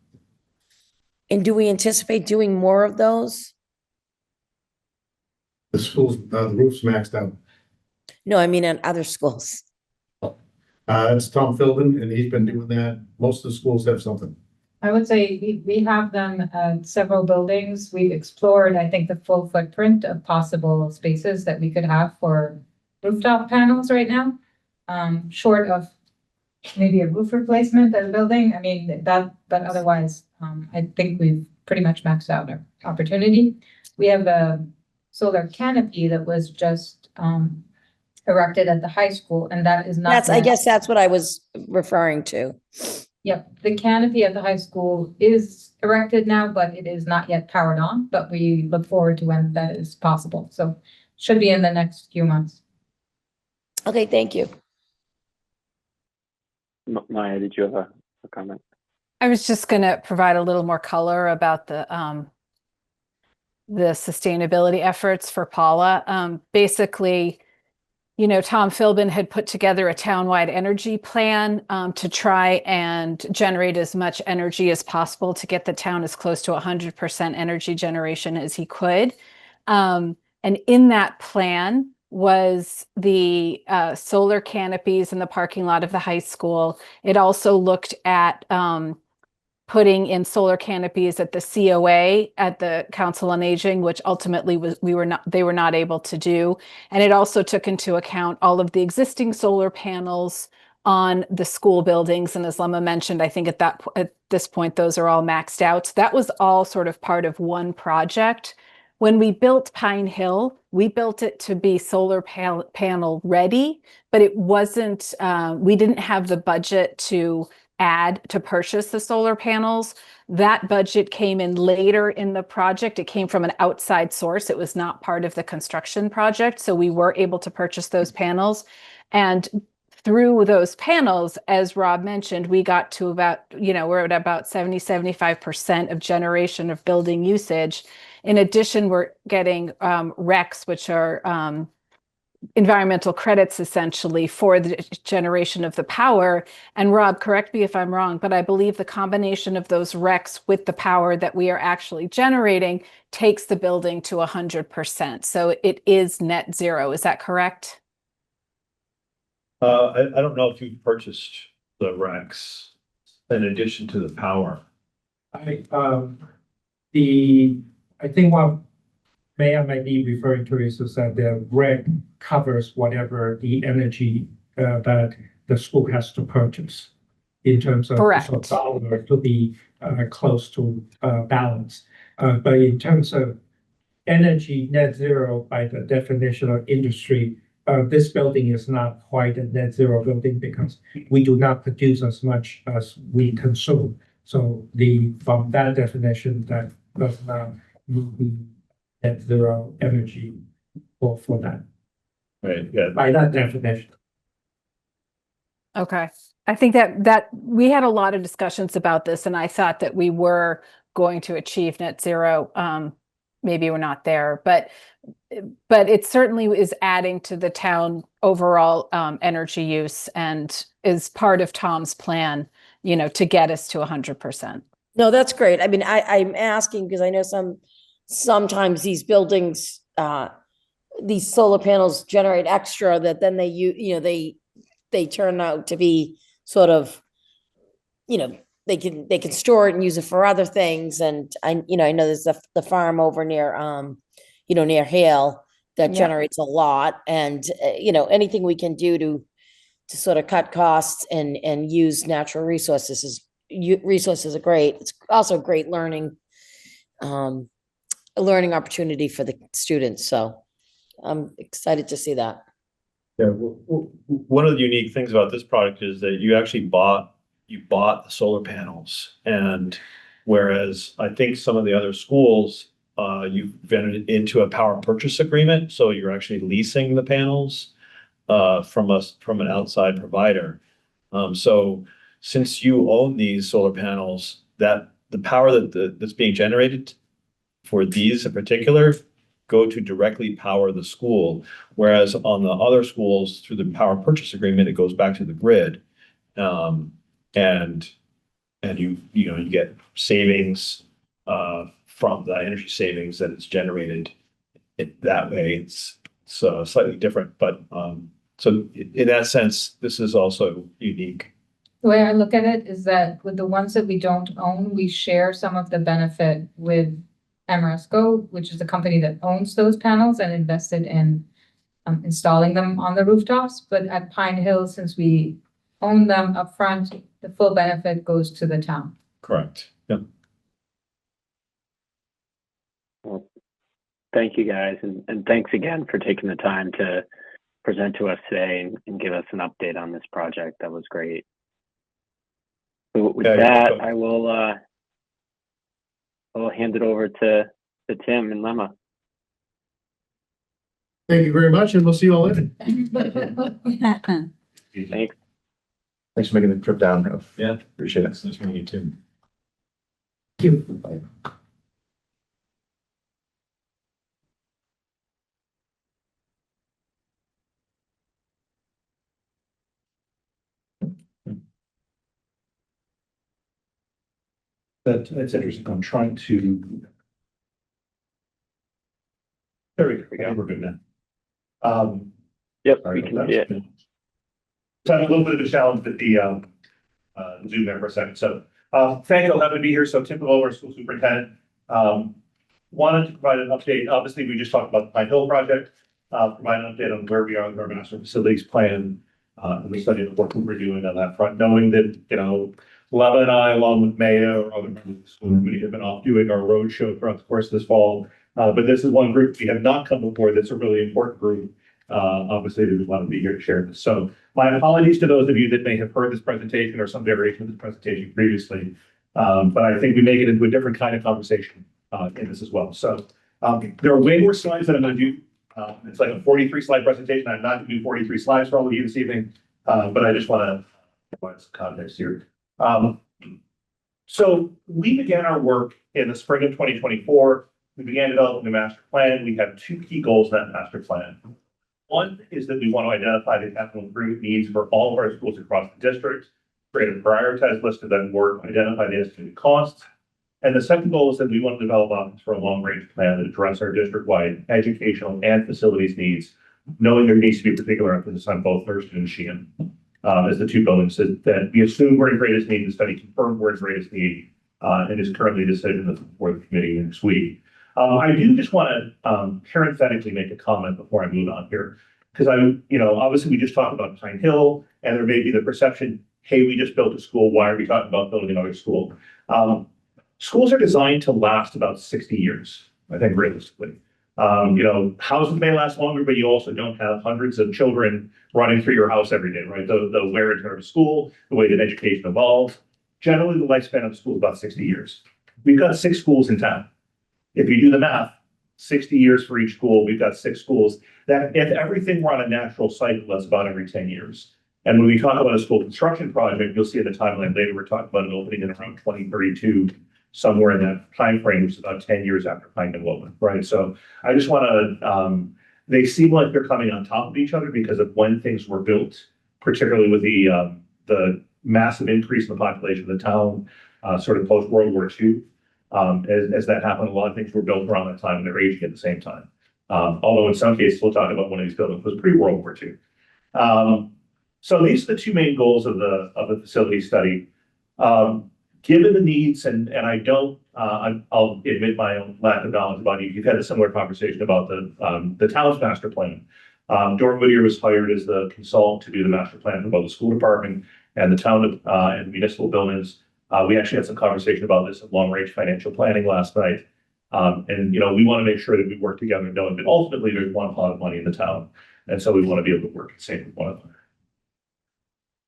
And do we anticipate doing more of those? The schools, the roof's maxed out. No, I mean in other schools. It's Tom Philbin, and he's been doing that. Most of the schools have something. I would say we have them at several buildings. We've explored, I think, the full footprint of possible spaces that we could have for rooftop panels right now. Short of maybe a roof replacement at a building. I mean, that, but otherwise, I think we've pretty much maxed out our opportunity. We have a solar canopy that was just erected at the high school, and that is not. I guess that's what I was referring to. Yep, the canopy at the high school is erected now, but it is not yet powered on, but we look forward to when that is possible. So should be in the next few months. Okay, thank you. Maya, did you have a comment? I was just going to provide a little more color about the sustainability efforts for Paula. Basically, you know, Tom Philbin had put together a townwide energy plan to try and generate as much energy as possible to get the town as close to 100% energy generation as he could. And in that plan was the solar canopies in the parking lot of the high school. It also looked at putting in solar canopies at the COA at the Council on Aging, which ultimately they were not able to do. And it also took into account all of the existing solar panels on the school buildings. And as Lemma mentioned, I think at this point, those are all maxed out. So that was all sort of part of one project. When we built Pine Hill, we built it to be solar panel ready, but it wasn't, we didn't have the budget to purchase the solar panels. That budget came in later in the project. It came from an outside source. It was not part of the construction project. So we were able to purchase those panels. And through those panels, as Rob mentioned, we got to about, you know, we're at about 75% of generation of building usage. In addition, we're getting RECs, which are environmental credits essentially for the generation of the power. And Rob, correct me if I'm wrong, but I believe the combination of those RECs with the power that we are actually generating takes the building to 100%. So it is net zero. Is that correct? I don't know if you've purchased the RECs in addition to the power. I think what Mayor might be referring to is that the rec covers whatever the energy that the school has to purchase in terms of Correct. dollar to be close to balance. But in terms of energy net zero, by the definition of industry, this building is not quite a net zero building because we do not produce as much as we consume. So from that definition, that does not meet the net zero energy for that. Right, yeah. By that definition. Okay. I think that we had a lot of discussions about this, and I thought that we were going to achieve net zero. Maybe we're not there, but it certainly is adding to the town overall energy use and is part of Tom's plan, you know, to get us to 100%. No, that's great. I mean, I'm asking because I know sometimes these buildings, these solar panels generate extra that then they turn out to be sort of, you know, they can store it and use it for other things. And I know there's the farm over near, near Hale that generates a lot. And, anything we can do to sort of cut costs and use natural resources are great. It's also a great learning opportunity for the students. So I'm excited to see that. Yeah, one of the unique things about this product is that you actually bought the solar panels, and whereas I think some of the other schools, you've entered into a power purchase agreement, so you're actually leasing the panels from an outside provider. So since you own these solar panels, that the power that's being generated for these in particular go to directly power the school, whereas on the other schools, through the power purchase agreement, it goes back to the grid. And you get savings from the energy savings that is generated that way. It's slightly different, but so in that sense, this is also unique. The way I look at it is that with the ones that we don't own, we share some of the benefit with Ameresco, which is the company that owns those panels and invested in installing them on the rooftops. But at Pine Hill, since we own them upfront, the full benefit goes to the town. Correct. Yep. Well, thank you guys, and thanks again for taking the time to present to us today and give us an update on this project. That was great. So with that, I will hand it over to Tim and Lemma. Thank you very much, and we'll see you all later. Thanks. Thanks for making the trip down, Ralph. Yeah. Appreciate it. Nice meeting you too. Thank you. Bye. That's interesting. I'm trying to. There we go. I think we're good now. Yep, Sorry we about can see that. it. So I had a little bit of a challenge with the Zoom there for a second. So thank you all having to be here. So Tim Pavone, school superintendent. Wanted to provide an update. Obviously, we just talked about the Pine Hill project. Provide an update on where we are with our master facilities plan and the study of the work that we're doing on that front, knowing that, you know, Leva and I, along with Mayo or other members of the school committee, have been off doing our road show throughout the course of this fall. But this is one group we have not come before. That's a really important group. Obviously, we want to be here to share this. So my apologies to those of you that may have heard this presentation or some variation of this presentation previously. But I think we make it into a different kind of conversation in this as well. So there are way more slides that I'm going to do. It's like a 43 slide presentation. I'm not going to do 43 slides for all of you this evening, but I just want to provide some context here. So we began our work in the spring of 2024. We began developing the master plan. We have two key goals in that master plan. One is that we want to identify the capital improvement needs for all of our schools across the district, create a prioritized list of that work, identify the estimated costs. And the second goal is that we want to develop options for a long-range plan that address our district-wide educational and facilities needs, knowing there needs to be particular emphasis on both Thurston and Sheehan as the two buildings that we assume we're in greatest need. The study confirmed we're in greatest need and is currently a decision before the committee next week. I do just want to parenthetically make a comment before I move on here, because obviously we just talked about Pine Hill, and there may be the perception, hey, we just built a school. Why are we talking about building another school? Schools are designed to last about 60 years, I think, realistically. Houses may last longer, but you also don't have hundreds of children running through your house every day, right? The wear and tear of school, the way that education evolves. Generally, the lifespan of a school is about 60 years. We've got 6 schools in town. If you do the math, 60 years for each school, we've got 6 schools. That if everything were on a natural cycle, that's about every 10 years. And when we talk about a school construction project, you'll see in the timeline later, we're talking about an opening in around 2032, somewhere in that time frame, which is about 10 years after Pine Hill opened, right? So I just want to, they seem like they're coming on top of each other because of when things were built, particularly with the massive increase in the population of the town, sort of post World War II. As that happened, a lot of things were built around that time and they're aging at the same time. Although in some cases, we'll talk about one of these buildings was pre-World War II. So these are the two main goals of the facility study. Given the needs, and I don't, I'll admit my own lack of knowledge about you. You've had a similar conversation about the town's master plan. Dora Whittier was hired as the consultant to do the master plan for both the school department and the town and municipal buildings. We actually had some conversation about this at long-range financial planning last night. And we want to make sure that we work together, knowing that ultimately there's one pot of money in the town. And so we want to be able to work in sync with one another.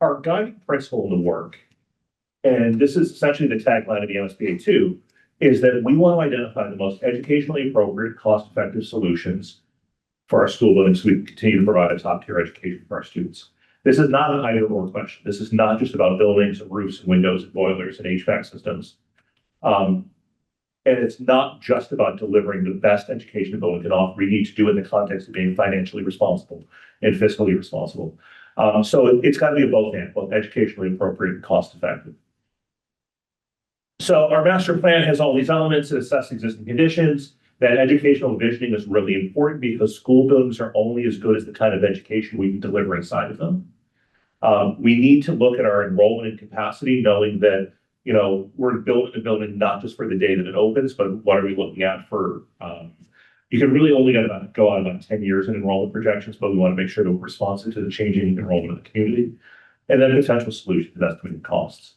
Our guiding principle in the work, and this is essentially the tagline of the MSBA 2, is that we want to identify the most educationally appropriate, cost-effective solutions for our school buildings so we can continue to provide a top-tier education for our students. This is not an either-or question. This is not just about buildings and roofs and windows and boilers and HVAC systems. And it's not just about delivering the best education a building can offer. We need to do it in the context of being financially responsible and fiscally responsible. So it's got to be a both and, both educationally appropriate and cost-effective. So our master plan has all these elements to assess existing conditions. That educational visioning is really important because school buildings are only as good as the kind of education we can deliver inside of them. We need to look at our enrollment and capacity, knowing that, you know, we're building a building not just for the day that it opens, but what are we looking at for, you can really only go out about 10 years in enrollment projections, but we want to make sure that we're responsive to the changing enrollment of the community. And then potential solutions to estimated costs.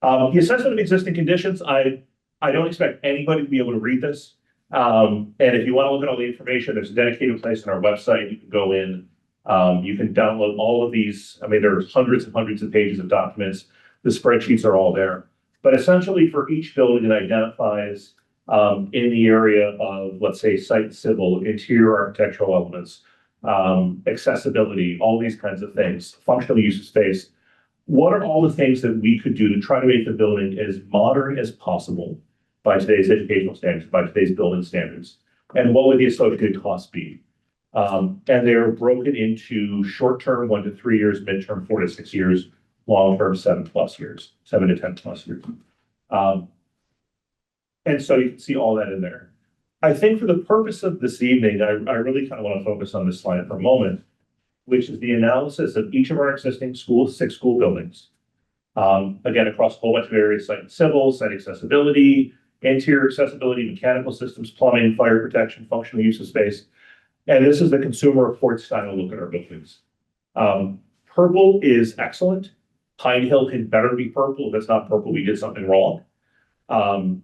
The assessment of existing conditions, I don't expect anybody to be able to read this. And if you want to look at all the information, there's a dedicated place on our website. You can go in, you can download all of these. I mean, there's hundreds and hundreds of pages of documents. The spreadsheets are all there. But essentially for each building, it identifies in the area of, let's say, site and civil, interior architectural elements, accessibility, all these kinds of things, functional use of space. What are all the things that we could do to try to make the building as modern as possible by today's educational standards, by today's building standards? And what would the associated costs be? And they're broken into short-term, 1 to 3 years, midterm, 4 to 6 years, long-term, 7+ years, 7 to 10+ years. And so you can see all that in there. I think for the purpose of this evening, I really kind of want to focus on this slide for a moment, which is the analysis of each of our existing schools, 6 school buildings. Again, across a whole bunch of areas, site and civil, site accessibility, interior accessibility, mechanical systems, plumbing, fire protection, functional use of space. And this is the Consumer Report style look at our buildings. Purple is excellent. Pine Hill can better be purple. If it's not purple, we did something wrong.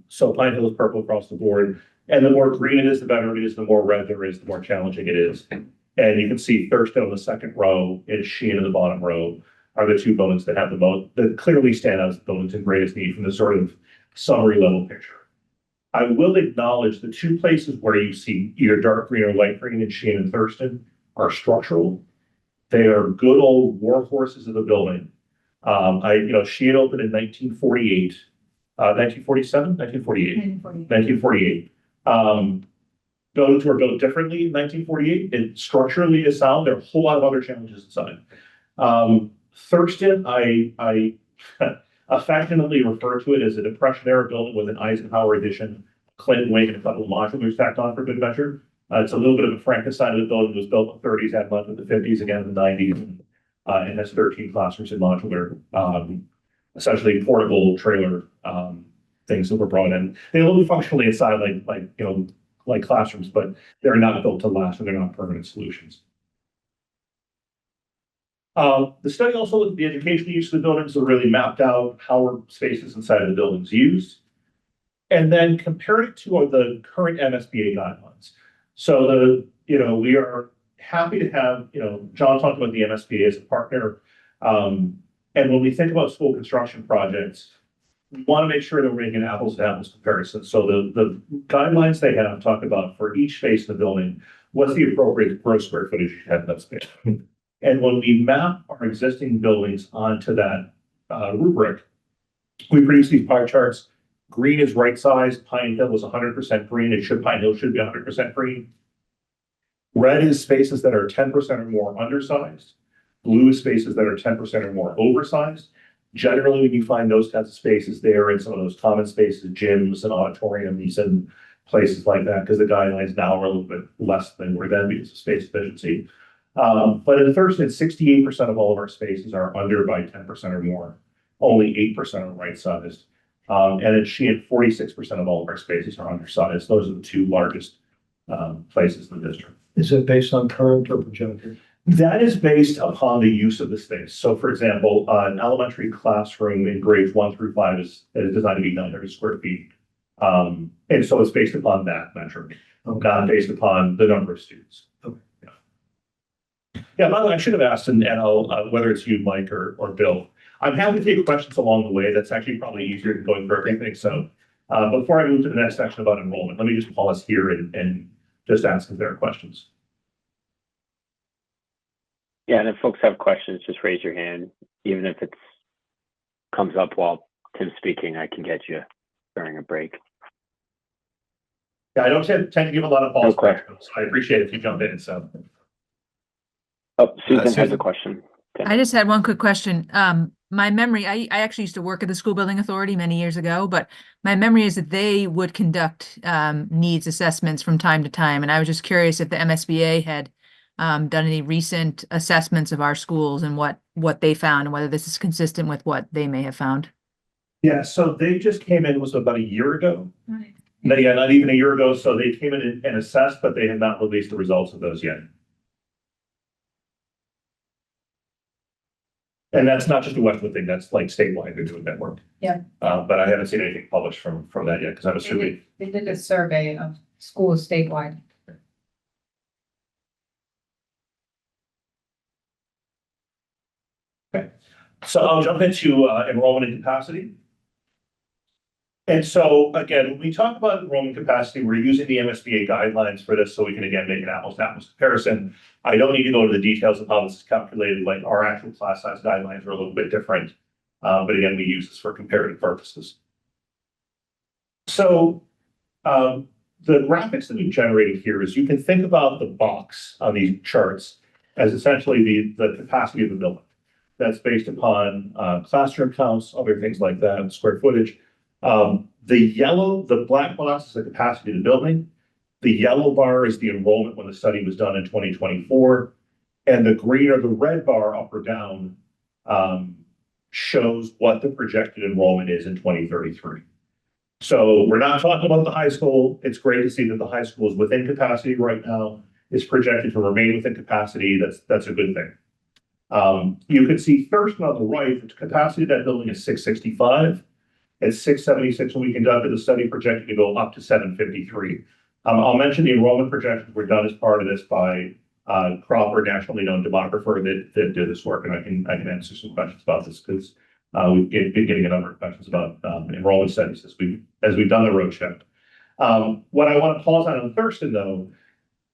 So Pine Hill is purple across the board. And the more green it is, the better it is. The more red there is, the more challenging it is. And you can see Thurston on the second row and Sheehan in the bottom row are the 2 buildings that have the most, that clearly stand out as the buildings in greatest need from the sort of summary level picture. I will acknowledge the 2 places where you see either dark green or light green in Sheehan and Thurston are structural. They are good old war horses of the building. Sheehan opened in 1948, 1947, 1948, 1948. Buildings were built differently in 1948. It structurally is sound. There are a whole lot of other challenges inside. Thurston, I affectionately refer to it as a Depression era building with an Eisenhower edition, Clinton wing, and a couple of modulars tacked on for good measure. It's a little bit of a Frankenstein of the building. It was built in the 30s, had much in the 50s, again in the 90s. It has 13 classrooms in modular, essentially portable trailer things that were brought in. They look functionally inside like classrooms, but they're not built to last, and they're not permanent solutions. The study also looked at the educational use of the buildings, so really mapped out how are spaces inside of the buildings used, and then compared it to the current MSBA guidelines. So we are happy to have, John talked about the MSBA as a partner. And when we think about school construction projects, we want to make sure that we're making apples to apples comparison. So the guidelines they have talk about for each space in the building, what's the appropriate gross square footage you have in that space. And when we map our existing buildings onto that rubric, we produce these pie charts. Green is right size. Pine Hill was 100% green. Pine Hill should be 100% green. Red is spaces that are 10% or more undersized. Blue is spaces that are 10% or more oversized. Generally, when you find those kinds of spaces, they are in some of those common spaces, gyms and auditoriums and places like that, because the guidelines now are a little bit less than they were then because of space efficiency. But in Thurston, 68% of all of our spaces are under by 10% or more. Only 8% are right-sized. And in Sheehan, 46% of all of our spaces are undersized. Those are the 2 largest places in the district. Is it based on current or projected? That is based upon the use of the space. So for example, an elementary classroom in grades 1 through 5 is designed to be 900 square feet. And so it's based upon that metric, not based upon the number of students. Okay. Yeah, by the way, I should have asked, and I'll, whether it's you, Mike, or Bill, I'm happy to take questions along the way. That's actually probably easier than going through everything. So before I move to the next section about enrollment, let me just pause here and just ask if there are questions. Yeah, and if folks have questions, just raise your hand. Even if it comes up while Tim's speaking, I can get you during a break. Yeah, I don't tend to give a lot of pause questions, so I appreciate it if you jump in. Oh, Susan has a question. I just had one quick question. my memory, I actually used to work at the school building authority many years ago, but my memory is that they would conduct needs assessments from time to time. And I was just curious if the MSBA had done any recent assessments of our schools and what they found and whether this is consistent with what they may have found. Yeah, so they just came in, it was about a year ago. Right. Yeah, not even a year ago. So they came in and assessed, but they have not released the results of those yet. And that's not just a Westwood thing, that's like statewide, they're doing that work. Yeah. But I haven't seen anything published from that yet, because I'm assuming. They did a survey of schools statewide. Okay, so I'll jump into enrollment and capacity. And so again, when we talk about enrollment capacity, we're using the MSBA guidelines for this, so we can again make an apples to apples comparison. I don't need to go into the details of how this is calculated, like our actual class size guidelines are a little bit different. But again, we use this for comparative purposes. So the graphics that we've generated here is you can think about the box on these charts as essentially the capacity of the building. That's based upon classroom counts, other things like that, square footage. The black box is the capacity of the building. The yellow bar is the enrollment when the study was done in 2024. And the green or the red bar up or down shows what the projected enrollment is in 2033. So we're not talking about the high school. It's great to see that the high school is within capacity right now. It's projected to remain within capacity. That's a good thing. You can see Thurston on the right, the capacity of that building is 665. It's 676 when we conducted the study, projected to go up to 753. I'll mention the enrollment projections were done as part of this by Crawford, nationally known demographer that did this work, and I can answer some questions about this because we've been getting a number of questions about enrollment studies as we've done the roadshow. What I want to pause on Thurston though,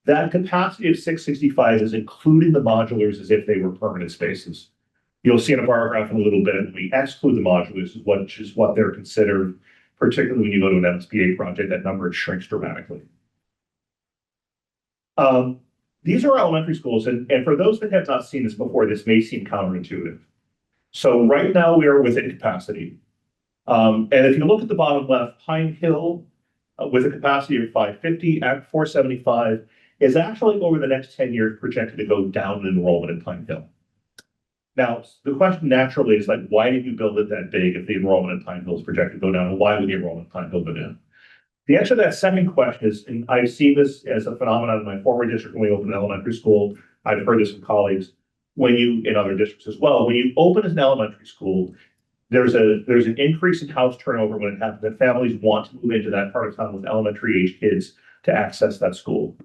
that capacity of 665 is including the modulars as if they were permanent spaces. You'll see in a bar graph in a little bit, we exclude the modulars, which is what they're considered, particularly when you go to an MSBA project, that number shrinks dramatically. These are elementary schools, and for those that have not seen this before, this may seem counterintuitive. So right now we are within capacity. And if you look at the bottom left, Pine Hill with a capacity of 550 at 475 is actually over the next 10 years projected to go down in enrollment in Pine Hill. Now, the question naturally is like, why did you build it that big if the enrollment in Pine Hill is projected to go down? And why would the enrollment in Pine Hill go down? The answer to that second question is, and I've seen this as a phenomenon in my former district when we opened an elementary school. I've heard this from colleagues in other districts as well. When you open an elementary school, there's an increase in house turnover when it happens that families want to move into that part of town with elementary age kids to access that school.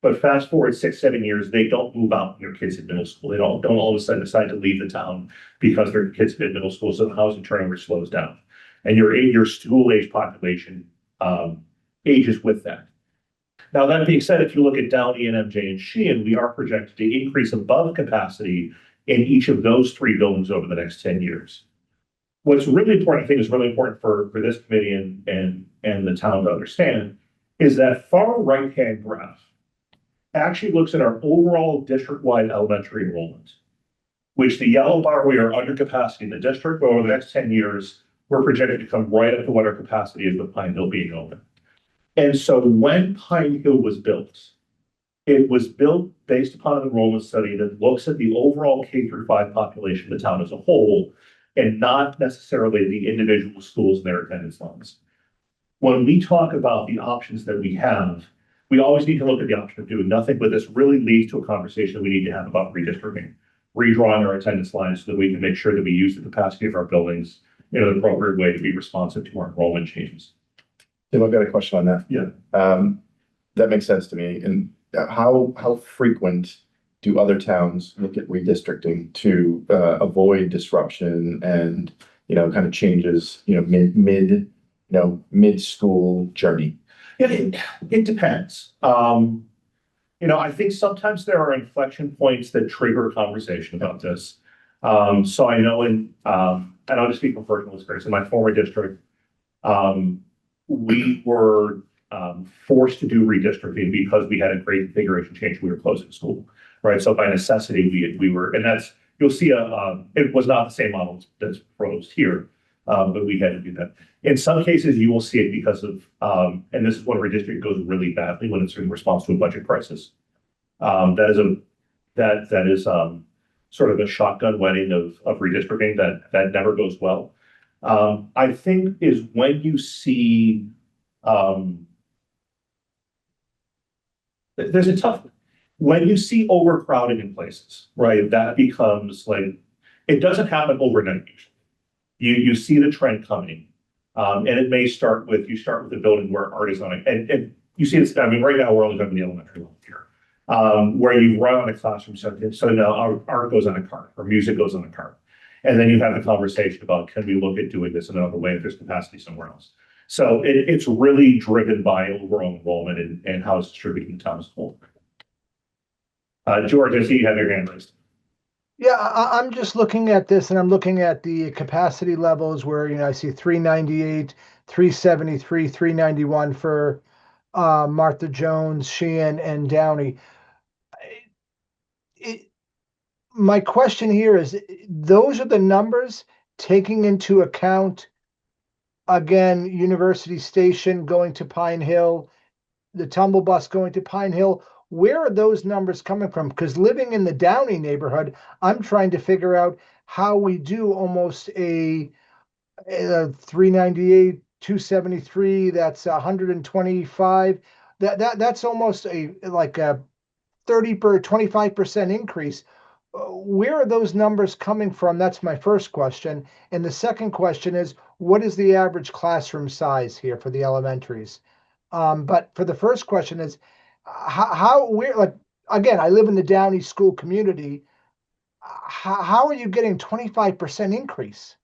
But fast forward 6-7 years, they don't move out when their kids in middle school. They don't all of a sudden decide to leave the town because their kids have been in middle school. So the housing turnover slows down, and your school age population ages with that. Now, that being said, if you look at Downey and MJ and Sheehan, we are projected to increase above capacity in each of those three buildings over the next 10 years. What's really important, I think is really important for this committee and the town to understand, is that far right-hand graph actually looks at our overall district-wide elementary enrollment, which the yellow bar, we are under capacity in the district, but over the next 10 years, we're projected to come right up to what our capacity is with Pine Hill being open. And so when Pine Hill was built, it was built based upon an enrollment study that looks at the overall K-5 population of the town as a whole, and not necessarily the individual schools and their attendance levels. When we talk about the options that we have, we always need to look at the option of doing nothing, but this really leads to a conversation we need to have about redistricting, redrawing our attendance lines so that we can make sure that we use the capacity of our buildings in an appropriate way to be responsive to our enrollment changes. Tim, I've got a question on that. Yeah. That makes sense to me. And how frequent do other towns look at redistricting to avoid disruption and, kind of changes, mid-school journey? It depends. I think sometimes there are inflection points that trigger a conversation about this. So I know and I'll just speak from personal experience. In my former district, we were forced to do redistricting because we had a great configuration change. We were closing school, right? So by necessity, we were, and you'll see it was not the same model that's proposed here, but we had to do that. In some cases, you will see it because of, and this is when a redistricting goes really badly when it's in response to a budget crisis. That is sort of a shotgun wedding of redistricting that never goes well. I think is when you see, there's a tough, when you see overcrowding in places, right, that becomes like, it doesn't happen overnight usually. You see the trend coming. And it may start with, you start with the building where art is on it. And you see this, I mean, right now we're only talking the elementary level here, where you run on a classroom setting. So now art goes on a cart or music goes on a cart. And then you have the conversation about, can we look at doing this in another way if there's capacity somewhere else? So it's really driven by overall enrollment and how it's distributed in the town as a whole. George, I see you have your hand raised. Yeah, I'm just looking at this and I'm looking at the capacity levels where, you know, I see 398, 373, 391 for Martha Jones, Sheehan, and Downey. My question here is, those are the numbers taking into account, again, University Station going to Pine Hill, the Tumble Bus going to Pine Hill. Where are those numbers coming from? Because living in the Downey neighborhood, I'm trying to figure out how we do almost a 398, 273. That's 125. That's almost like a 25% increase. Where are those numbers coming from? That's my first question. And the second question is, what is the average classroom size here for the elementaries? But for the first question is, where, like, again, I live in the Downey school community. How are you getting 25% increase?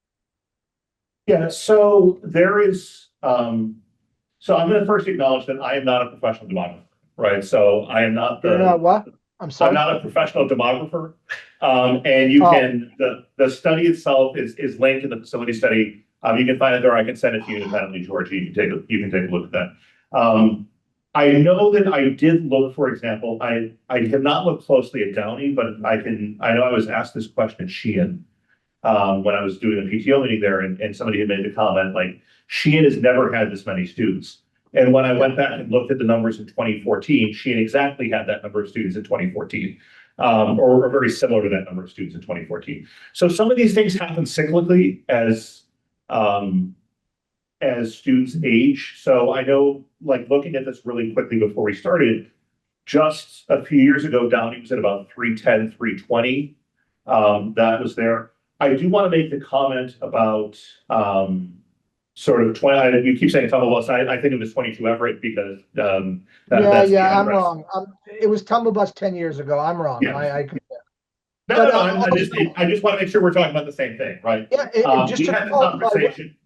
Yeah, so there is, so I'm going to first acknowledge that I am not a professional demographer, right? So I am not You're not what? I'm sorry. I'm not a professional demographer. And you can, the study itself is linked in the facility study. You can find it there. I can send it to you independently, George. You can take a look at that. I know that I did look, for example, I have not looked closely at Downey, but I know I was asked this question at Sheehan when I was doing a PTO meeting there, and somebody had made the comment, like, Sheehan has never had this many students. And when I went back and looked at the numbers in 2014, Sheehan exactly had that number of students in 2014, or very similar to that number of students in 2014. So some of these things happen cyclically as students age. So I know, like, looking at this really quickly before we started, just a few years ago, Downey was at about 310, 320. That was there. I do want to make the comment about sort of 20, you keep saying Tumble Bus, I think it was 22 Everett because I'm wrong. It was Tumble Bus 10 years ago. I'm wrong. Yeah. I just want to make sure we're talking about the same thing, right? Yeah, just we to had the qualify, conversation.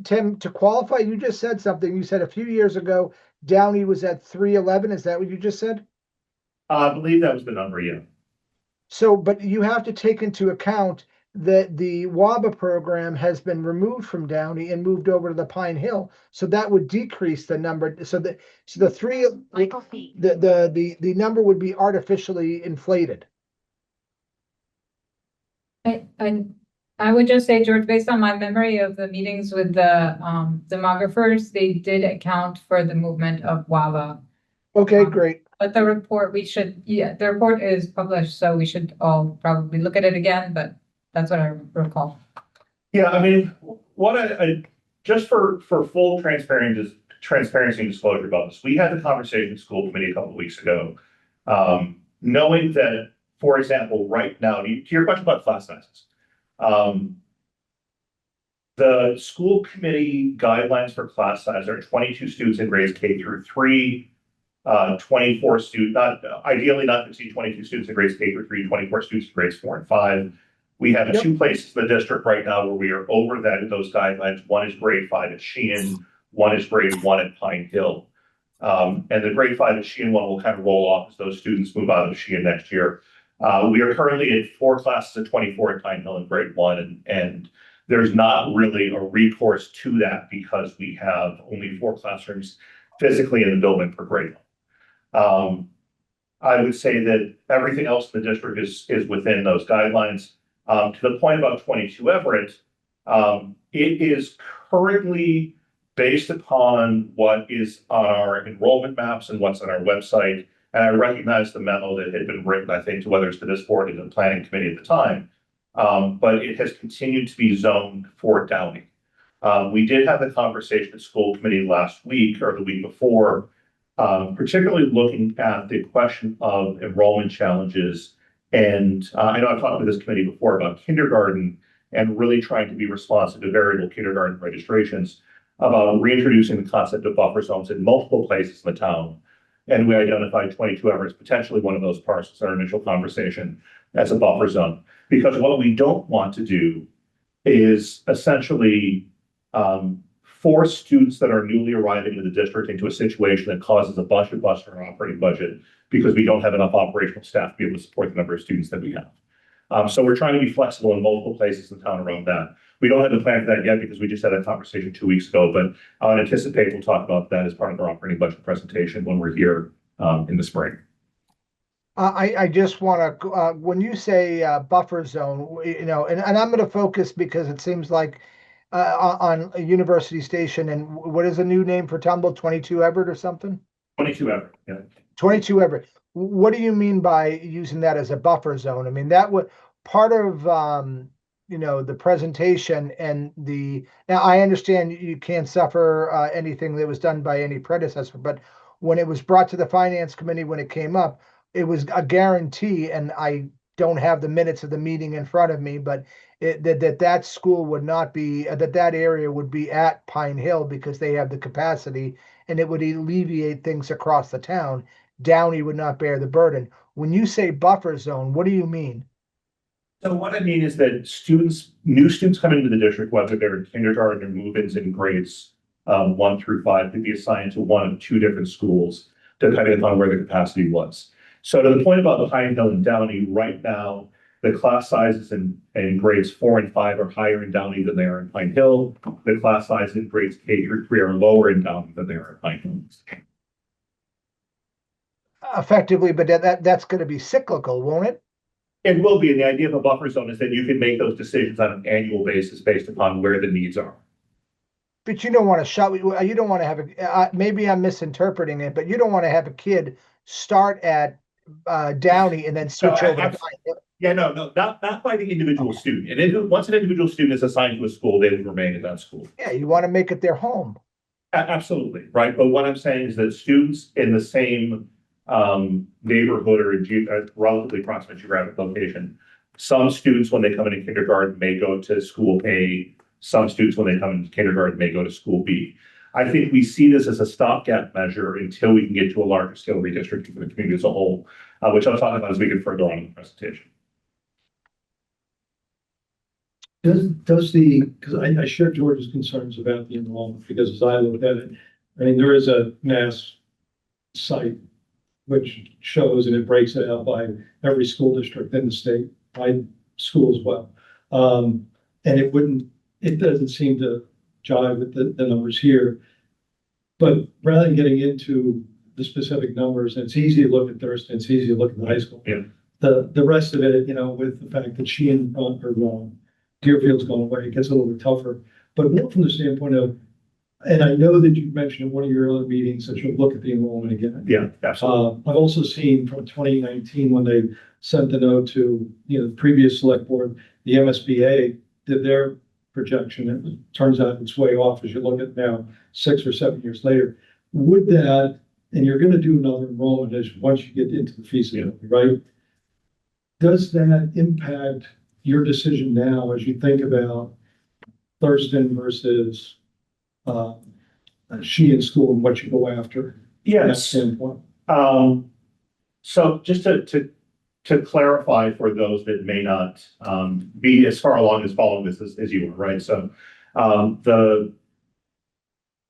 Tim, to qualify, you just said something. You said a few years ago, Downey was at 311. Is that what you just said? I believe that was the number, yeah. So, but you have to take into account that the WABA program has been removed from Downey and moved over to the Pine Hill. So that would decrease the number. So the number would be artificially inflated. I would just say, George, based on my memory of the meetings with the demographers, they did account for the movement of WABA. Okay, great. But the report, the report is published, so we should all probably look at it again, but that's what I recall. Yeah, I mean, what I just for full transparency and disclosure about this, we had the conversation in school committee a couple of weeks ago, knowing that, for example, right now, to your question about class sizes, the school committee guidelines for class size are 22 students in grades K through 3, 24 students, ideally not to exceed 22 students in grades K through 3, 24 students in grades 4 and 5. We have 2 places in the district right now where we are over those guidelines. One is grade 5 at Sheehan, one is grade 1 at Pine Hill. And the grade 5 at Sheehan one will kind of roll off as those students move out of Sheehan next year. We are currently at 4 classes at 24 at Pine Hill in grade 1, and there's not really a recourse to that because we have only 4 classrooms physically in the building per grade. I would say that everything else in the district is within those guidelines. To the point about 22 Everett, it is currently based upon what is on our enrollment maps and what's on our website. And I recognize the memo that had been written, I think, to whether it's to this board or the planning committee at the time. But it has continued to be zoned for Downey. We did have the conversation at school committee last week or the week before, particularly looking at the question of enrollment challenges. And I know I've talked with this committee before about kindergarten and really trying to be responsive to variable kindergarten registrations, about reintroducing the concept of buffer zones in multiple places in the town. And we identified 22 Everett as potentially one of those parcels in our initial conversation as a buffer zone. Because what we don't want to do is essentially force students that are newly arriving in the district into a situation that causes a bunch of bust in our operating budget because we don't have enough operational staff to be able to support the number of students that we have. So we're trying to be flexible in multiple places in town around that. We don't have a plan for that yet because we just had that conversation 2 weeks ago, but I would anticipate we'll talk about that as part of our operating budget presentation when we're here in the spring. I just want to, when you say buffer zone, you know, and I'm going to focus because it seems like on a University Station, and what is the new name for Tumble? 22 Everett or something? 22 Everett, yeah. 22 Everett. What do you mean by using that as a buffer zone? I mean, that would part of, you know, the presentation and now I understand you can't suffer anything that was done by any predecessor, but when it was brought to the finance committee, when it came up, it was a guarantee, and I don't have the minutes of the meeting in front of me, but that school would not be, that area would be at Pine Hill because they have the capacity, and it would alleviate things across the town. Downey would not bear the burden. When you say buffer zone, what do you mean? So what I mean is that new students coming into the district, whether they're in kindergarten or move-ins in grades 1 through 5, could be assigned to one of 2 different schools, depending upon where the capacity was. So to the point about Pine Hill and Downey, right now, the class sizes in grades 4 and 5 are higher in Downey than they are in Pine Hill. The class sizes in grades K through 3 are lower in Downey than they are in Pine Hill. Effectively, but that's going to be cyclical, won't it? It will be. And the idea of a buffer zone is that you can make those decisions on an annual basis based upon where the needs are. But you don't want to you don't want to have maybe I'm misinterpreting it, but you don't want to have a kid start at Downey and then switch over to Pine Hill. Yeah, no, not by the individual student. And once an individual student is assigned to a school, they would remain at that school. Yeah, you want to make it their home. Absolutely, right. But what I'm saying is that students in the same neighborhood or a relatively proximate geographic location, some students when they come into kindergarten may go to school A, some students when they come into kindergarten may go to school B. I think we see this as a stopgap measure until we can get to a larger scale redistricting for the community as a whole, which I'll talk about as we get further on in the presentation. Because I share George's concerns about the enrollment, because as I look at it, I mean, there is a mass site which shows, and it breaks it out by every school district in the state, by school as well. And it doesn't seem to jive with the numbers here. But rather than getting into the specific numbers, and it's easy to look at Thurston, it's easy to look at the high school. Yeah. The rest of it, you know, with the fact that Sheehan or Deerfield's gone away, it gets a little bit tougher. But more from the standpoint of, and I know that you mentioned in one of your earlier meetings that you'll look at the enrollment again. Yeah, absolutely. I've also seen from 2019 when they sent the note to, you know, the previous select board, the MSBA did their projection. It turns out it's way off as you look at now, 6 or 7 years later. Would that, and you're going to do another enrollment as once you get into the feasibility, right? Does that impact your decision now as you think about Thurston versus Sheehan School and what you go after? Yes. From that standpoint. So just to clarify for those that may not be as far along as following this as you are, right? So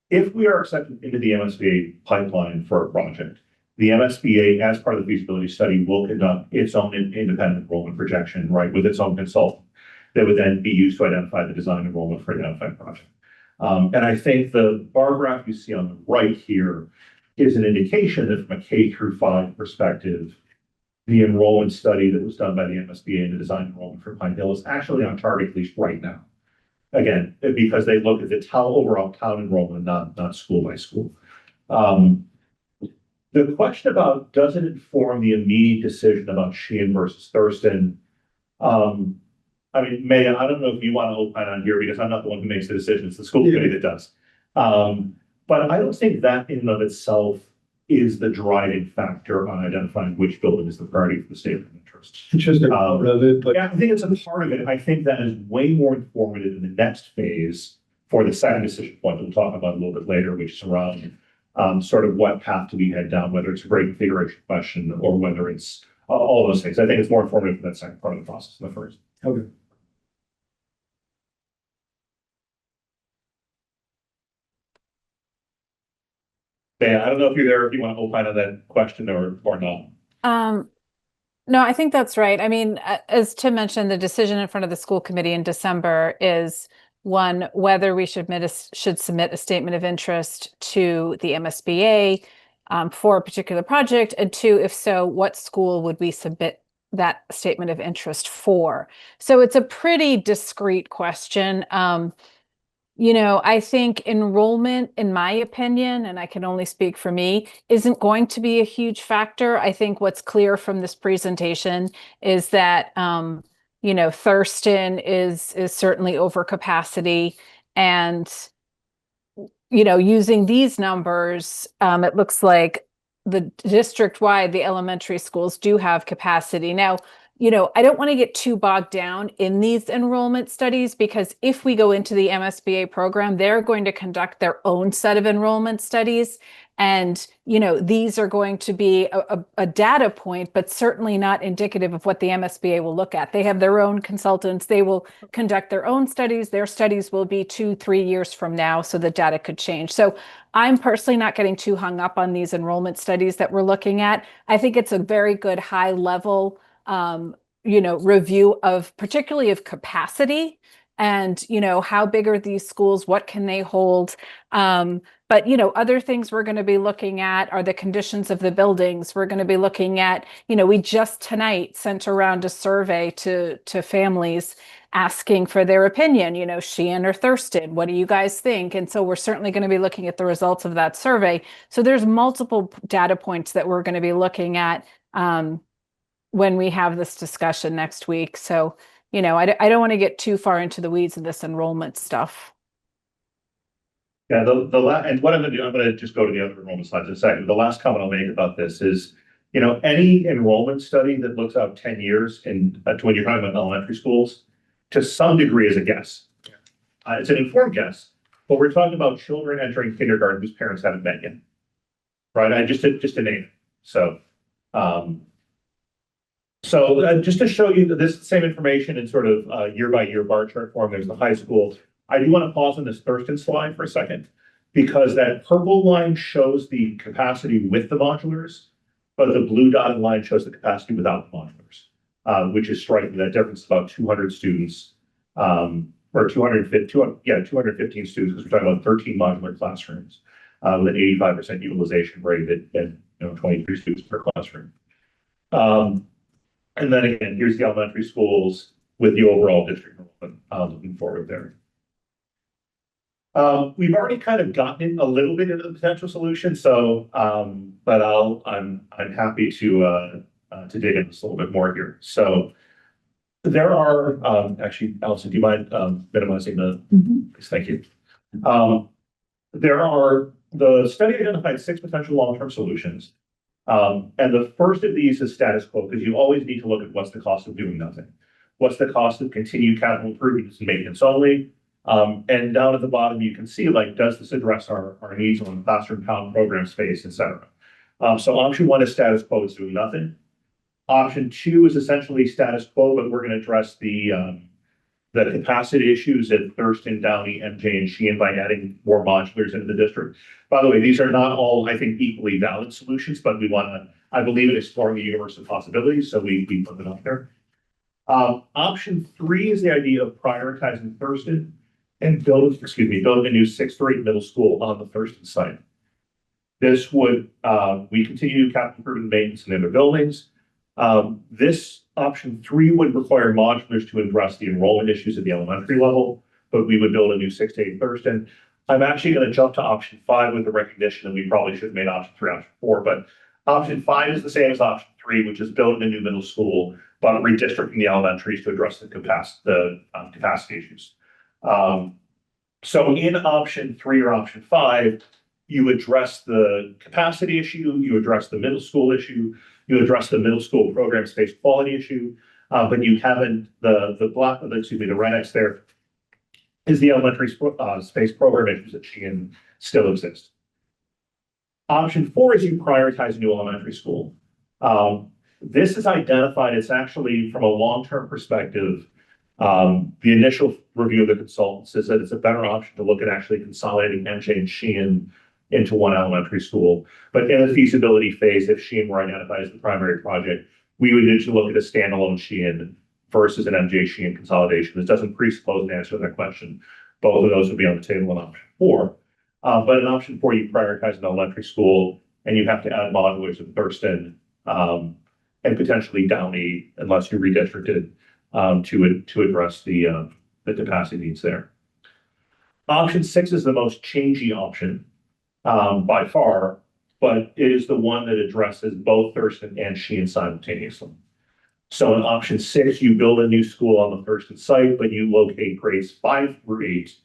if we are accepted into the MSBA pipeline for a project, the MSBA, as part of the feasibility study, will conduct its own independent enrollment projection, right, with its own consultant that would then be used to identify the design enrollment for an identified project. And I think the bar graph you see on the right here is an indication that from a K through 5 perspective, the enrollment study that was done by the MSBA and the design enrollment for Pine Hill is actually on target, at least right now. Again, because they look at the overall town enrollment, not school by school. The question about does it inform the immediate decision about Sheehan versus Thurston? I mean, Megan, I don't know if you want to opine on here because I'm not the one who makes the decision. It's the school committee that does. But I don't think that in and of itself is the driving factor on identifying which building is the priority for the statement of interest. It's just a part of it, but Yeah, I think it's a part of it. I think that is way more informative in the next phase for the second decision point that we'll talk about a little bit later, which is around sort of what path do we head down, whether it's a grade configuration question or whether it's all those things. I think it's more informative for that second part of the process than the first. okay. Dan, I don't know if you're there, if you want to opine on that question or not. No, I think that's right. I mean, as Tim mentioned, the decision in front of the school committee in December is one, whether we should submit a statement of interest to the MSBA for a particular project, and two, if so, what school would we submit that statement of interest for? So it's a pretty discrete question. I think enrollment, in my opinion, and I can only speak for me, isn't going to be a huge factor. I think what's clear from this presentation is that, Thurston is certainly over capacity. And, using these numbers, it looks like the district-wide, the elementary schools do have capacity. Now, I don't want to get too bogged down in these enrollment studies because if we go into the MSBA program, they're going to conduct their own set of enrollment studies. And, these are going to be a data point, but certainly not indicative of what the MSBA will look at. They have their own consultants. They will conduct their own studies. Their studies will be 2-3 years from now, so the data could change. So I'm personally not getting too hung up on these enrollment studies that we're looking at. I think it's a very good high level review of particularly of capacity and, how big are these schools? What can they hold? But, other things we're going to be looking at are the conditions of the buildings. We're going to be looking at, we just tonight sent around a survey to families asking for their opinion, Sheehan or Thurston, what do you guys think? And so we're certainly going to be looking at the results of that survey. So there's multiple data points that we're going to be looking at when we have this discussion next week. So, I don't want to get too far into the weeds of this enrollment stuff. Yeah, and what I'm going to do, I'm going to just go to the other enrollment slides in a second. The last comment I'll make about this is, any enrollment study that looks out 10 years and to when you're talking about elementary schools, to some degree is a guess. It's an informed guess, but we're talking about children entering kindergarten whose parents haven't met yet, right? And just to name it. So, just to show you that this same information in sort of year by year bar chart form, there's the high school. I do want to pause on this Thurston slide for a second, because that purple line shows the capacity with the modulars, but the blue dotted line shows the capacity without the modulars, which is striking. That difference is about 200 students, or 215 students, because we're talking about 13 modular classrooms with an 85% utilization rate at 23 students per classroom. And then again, here's the elementary schools with the overall district enrollment looking forward there. We've already kind of gotten a little bit into the potential solution, so but I'm happy to dig into this a little bit more here. So there are actually, Allison, do you mind minimizing the? Please, thank you. The study identified 6 potential long-term solutions. And the first of these is status quo, because you always need to look at what's the cost of doing nothing. What's the cost of continued capital improvements and maintenance only? And down at the bottom, you can see, does this address our needs on classroom count, program space, et cetera? So option 1 is status quo, is doing nothing. Option 2 is essentially status quo, but we're going to address the capacity issues at Thurston, Downey, MJ, and Sheehan by adding more modulars into the district. By the way, these are not all, I think, equally valid solutions, but we want to, I believe in exploring the universe of possibilities, so we put them up there. Option 3 is the idea of prioritizing Thurston and building a new 6th grade middle school on the Thurston site. This would, we continue capital improvement maintenance in other buildings. This option 3 would require modulars to address the enrollment issues at the elementary level, but we would build a new 6 to 8 Thurston. I'm actually going to jump to option 5 with the recognition that we probably should have made option 3, option 4, but option 5 is the same as option 3, which is building a new middle school, but redistricting the elementaries to address the capacity issues. So in option 3 or option 5, you address the capacity issue, you address the middle school issue, you address the middle school program space quality issue, but you haven't, the red X there is the elementary space program issues that Sheehan still exist. Option 4 is you prioritize a new elementary school. This is identified, it's actually from a long-term perspective, the initial review of the consultants says that it's a better option to look at actually consolidating MJ and Sheehan into one elementary school. But in the feasibility phase, if Sheehan were identified as the primary project, we would need to look at a standalone Sheehan versus an MJ Sheehan consolidation. This doesn't presuppose an answer to that question. Both of those would be on the table in option 4. But in option 4, you prioritize an elementary school and you have to add modulars at Thurston and potentially Downey, unless you redistricted to address the capacity needs there. Option 6 is the most changey option by far, but it is the one that addresses both Thurston and Sheehan simultaneously. So in option 6, you build a new school on the Thurston site, but you locate grades 5 through 8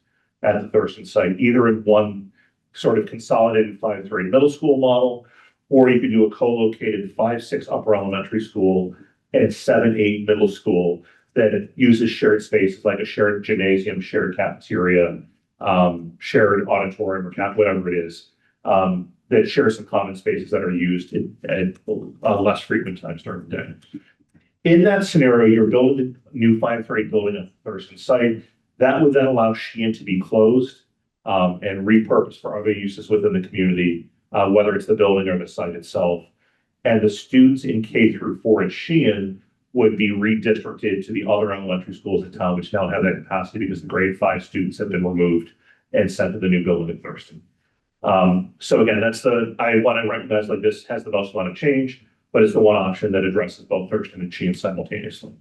at the Thurston site, either in one sort of consolidated 5 through 8 middle school model, or you could do a co-located 5-6 upper elementary school and 7-8 middle school that uses shared spaces like a shared gymnasium, shared cafeteria, shared auditorium or whatever it is, that share some common spaces that are used at less frequent times during the day. In that scenario, you're building a new 5 through 8 building at the Thurston site. That would then allow Sheehan to be closed and repurposed for other uses within the community, whether it's the building or the site itself. And the students in K through 4 at Sheehan would be redistricted to the other elementary schools in town, which now have that capacity because the grade 5 students have been removed and sent to the new building at Thurston. So again, I want to recognize like this has the most amount of change, but it's the one option that addresses both Thurston and Sheehan simultaneously.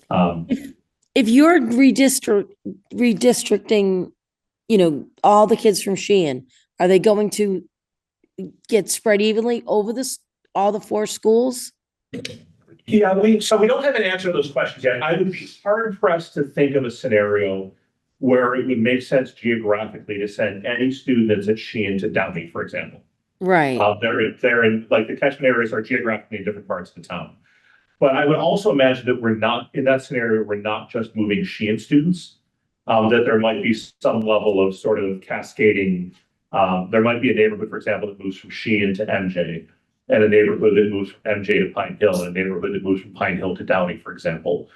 If you're redistricting, all the kids from Sheehan, are they going to get spread evenly over all the 4 schools? Yeah, we don't have an answer to those questions yet. I would be hard pressed to think of a scenario where it would make sense geographically to send any student that's at Sheehan to Downey, for example. Right. They're in like the catchment areas are geographically in different parts of the town. But I would also imagine that we're not in that scenario, we're not just moving Sheehan students, that there might be some level of sort of cascading. There might be a neighborhood, for example, that moves from Sheehan to MJ, and a neighborhood that moves from MJ to Pine Hill, and a neighborhood that moves from Pine Hill to Downey, for example.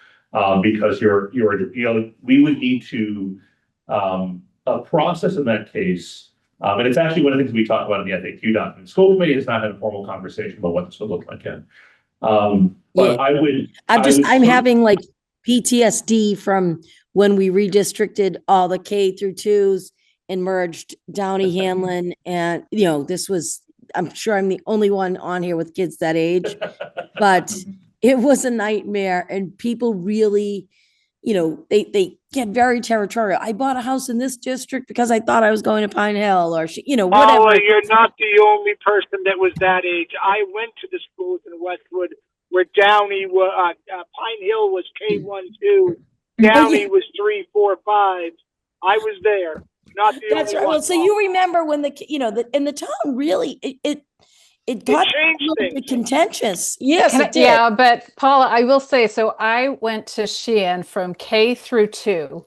Because we would need to a process in that case. And it's actually one of the things we talk about in the FAQ document. The school committee has not had a formal conversation about what this would look like yet. But I'm having like PTSD from when we redistricted all the K through 2s and merged Downey Hanlon. And, I'm sure I'm the only one on here with kids that age, but it was a nightmare. And people really, they get very territorial. I bought a house in this district because I thought I was going to Pine Hill or, whatever. Oh, you're not the only person that was that age. I went to the schools in Westwood where Downey, Pine Hill was K1, 2, Downey was 3, 4, 5. I was there. Not the That's only right. one. Well, so you remember when in the town really, it got a little bit contentious. Yes, it did. Yeah, but Paula, I will say, so I went to Sheehan from K through 2.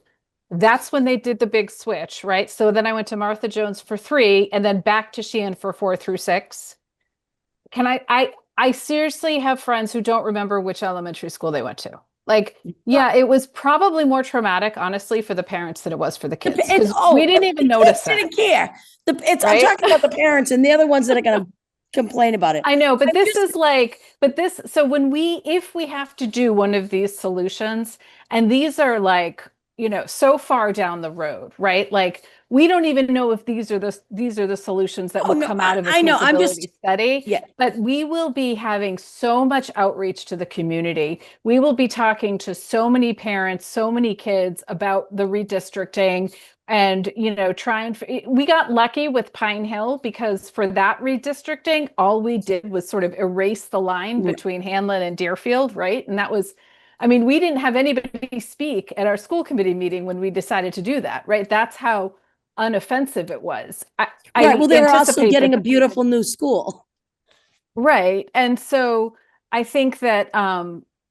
That's when they did the big switch, right? So then I went to Martha Jones for 3 and then back to Sheehan for 4 through 6. I seriously have friends who don't remember which elementary school they went to. It was probably more traumatic, honestly, for the parents than it was for the kids. We didn't even notice it. Didn't care. I'm talking about the parents and they're the ones that are going to complain about it. I know, but so if we have to do one of these solutions, and these are like so far down the road, right? Like, we don't even know if these are the solutions that Oh, will no, come out of a I know, I'm just- feasibility study. Yeah. But we will be having so much outreach to the community. We will be talking to so many parents, so many kids about the redistricting and, we got lucky with Pine Hill because for that redistricting, all we did was sort of erase the line between Hanlon and Deerfield, right? And that was, we didn't have anybody speak at our school committee meeting when we decided to do that, right? That's how unoffensive it was. Right, well, they're also anticipate getting that a beautiful new school. Right. And so I think that,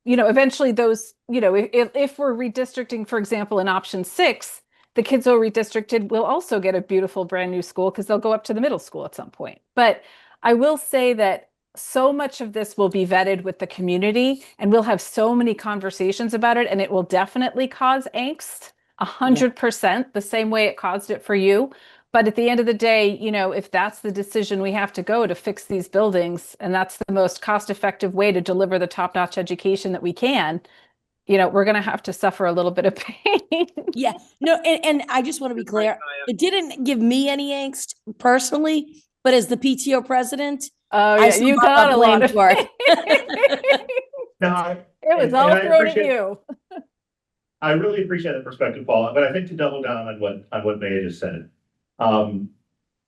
eventually those, if we're redistricting, for example, in option 6, the kids who are redistricted will also get a beautiful brand new school because they'll go up to the middle school at some point. But I will say that so much of this will be vetted with the community and we'll have so many conversations about it, and it will definitely cause angst 100%, the same way it caused it for you. But at the end of the day, if that's the decision we have to go to fix these buildings, and that's the most cost-effective way to deliver the top-notch education that we can, we're going to have to suffer a little bit of pain. Yeah, no, and I just want to be clear, it didn't give me any angst personally, but as the PTO president, Oh I yeah, still you got got a lot of for it. It was all thrown at you. I really appreciate the perspective, Paul, but I think to double down on what Maya just said. And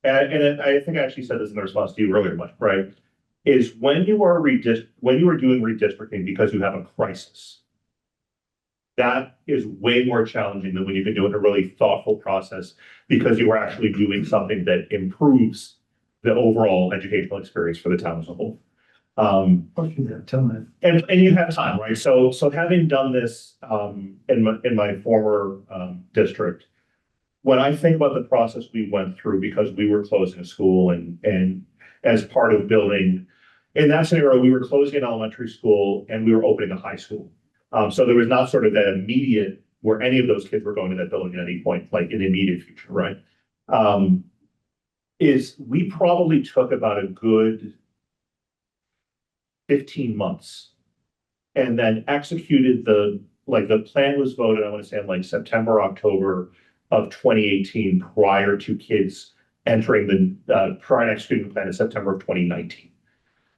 I think I actually said this in the response to you earlier, Mike, right? Is when you are doing redistricting because you have a crisis, that is way more challenging than when you can do it in a really thoughtful process because you are actually doing something that improves the overall educational experience for the town as a whole. And you have time, right? So having done this in my former district, when I think about the process we went through because we were closing a school and as part of building, in that scenario, we were closing an elementary school and we were opening a high school. So there was not sort of that immediate where any of those kids were going to that building at any point, like in the immediate future, right? Is we probably took about a good 15 months and then executed the plan was voted, I want to say in like September, October of 2018 prior to kids entering prior to executing the plan in September of 2019.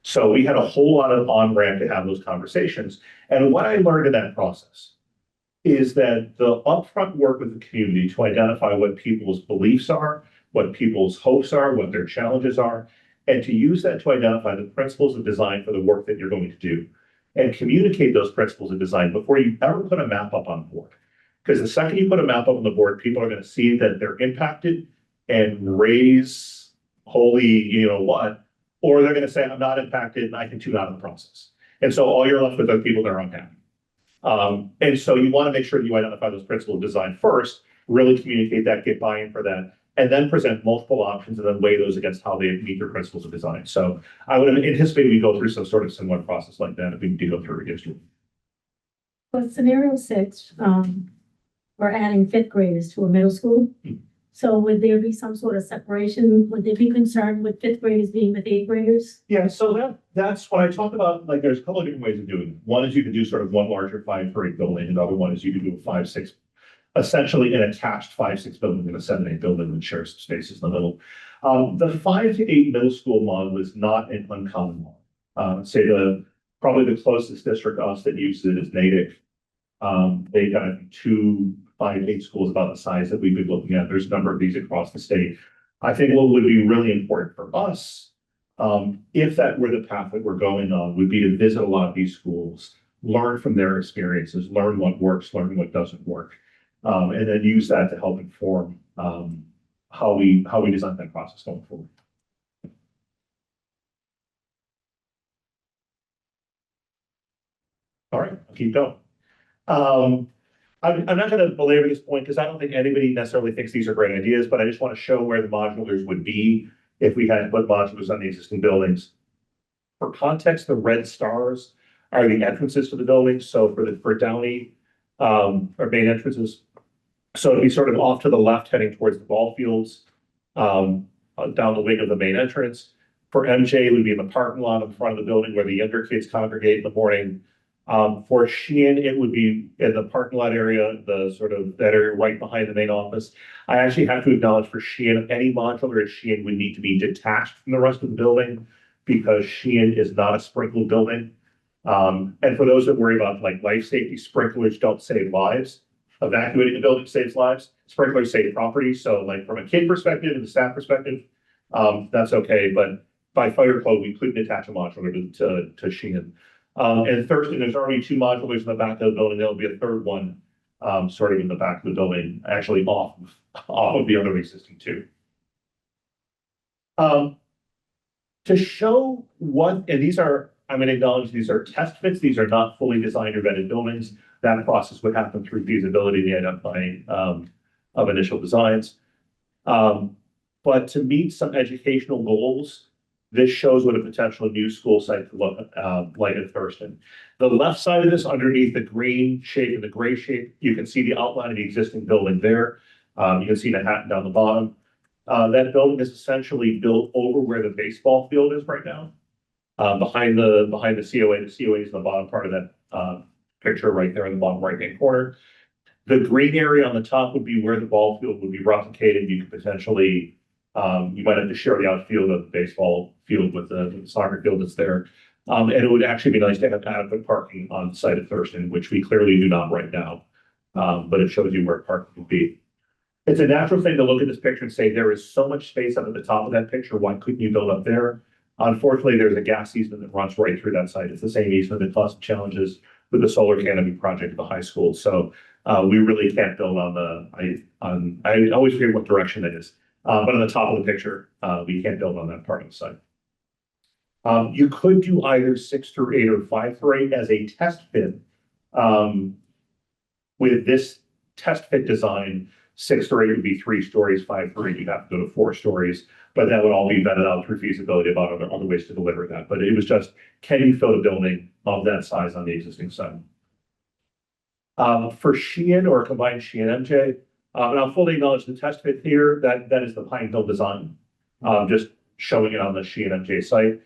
So we had a whole lot of on-ramp to have those conversations. And what I learned in that process is that the upfront work with the community to identify what people's beliefs are, what people's hopes are, what their challenges are, and to use that to identify the principles of design for the work that you're going to do and communicate those principles of design before you ever put a map up on the board. Because the second you put a map up on the board, people are going to see that they're impacted and raise holy, you know what, or they're going to say, I'm not impacted and I can tune out of the process. And so all you're left with are people that are unhappy. And so you want to make sure that you identify those principles of design first, really communicate that, get buy-in for that, and then present multiple options and then weigh those against how they meet your principles of design. So I would anticipate we go through some sort of similar process like that if we do go through redistricting. But scenario 6, we're adding 5th graders to a middle school. So would there be some sort of separation? Would they be concerned with 5th graders being with 8th graders? Yeah, so that's what I talk about. Like, there's a couple of different ways of doing it. One is you could do sort of one larger 5-8 building, and the other one is you could do a 5-6, essentially an attached 5-6 building and a 7-8 building and share some spaces in the middle. The 5 to 8 middle school model is not an uncommon model. Say probably the closest district to us that uses it is Natick. They got 2 5-8 schools about the size that we've been looking at. There's a number of these across the state. I think what would be really important for us, if that were the path that we're going on, would be to visit a lot of these schools, learn from their experiences, learn what works, learn what doesn't work, and then use that to help inform how we design that process going forward. All right, I'll keep going. I'm not going to belabor this point because I don't think anybody necessarily thinks these are great ideas, but I just want to show where the modulars would be if we had to put modulars on the existing buildings. For context, the red stars are the entrances to the buildings. So for Downey, our main entrances. So it'd be sort of off to the left heading towards the ball fields, down the wing of the main entrance. For MJ, it would be in the parking lot in front of the building where the younger kids congregate in the morning. For Sheehan, it would be in the parking lot area, the sort of that area right behind the main office. I actually have to acknowledge for Sheehan, any modular at Sheehan would need to be detached from the rest of the building because Sheehan is not a sprinkled building. And for those that worry about like life safety, sprinklers don't save lives. Evacuating the building saves lives. Sprinklers save property. So like from a kid perspective and the staff perspective, that's okay. But by fire code, we couldn't attach a modular to Sheehan. And Thurston, there's already 2 modulars in the back of the building. There'll be a third one, sort of in the back of the building, actually off of the other existing 2. To show what, and these are, I'm going to acknowledge these are test fits. These are not fully designed or vetted buildings. That process would happen through feasibility, the identifying of initial designs. But to meet some educational goals, this shows what a potential new school site could look like at Thurston. The left side of this, underneath the green shape and the gray shape, you can see the outline of the existing building there. You can see Manhattan down the bottom. That building is essentially built over where the baseball field is right now. Behind the COA. The COA is the bottom part of that picture right there in the bottom right-hand corner. The green area on the top would be where the ball field would be replicated. You could potentially, you might have to share the outfield of the baseball field with the soccer field that's there. And it would actually be nice to have adequate parking on the site of Thurston, which we clearly do not right now. But it shows you where parking would be. It's a natural thing to look at this picture and say, there is so much space up at the top of that picture. Why couldn't you build up there? Unfortunately, there's a gas easement that runs right through that site. It's the same easement that caused challenges with the solar canopy project at the high school. So we really can't build on the, I always forget what direction it is. But on the top of the picture, we can't build on that part of the site. You could do either 6 through 8 or 5 through 8 as a test fit. With this test fit design, 6 through 8 would be 3 stories, 5 through 8, you'd have to go to 4 stories, but that would all be vetted out through feasibility about other ways to deliver that. But it was just, can you fill a building of that size on the existing site? For Sheehan or combined Sheehan MJ, and I'll fully acknowledge the test fit here, that is the Pine Hill design, just showing it on the Sheehan MJ site.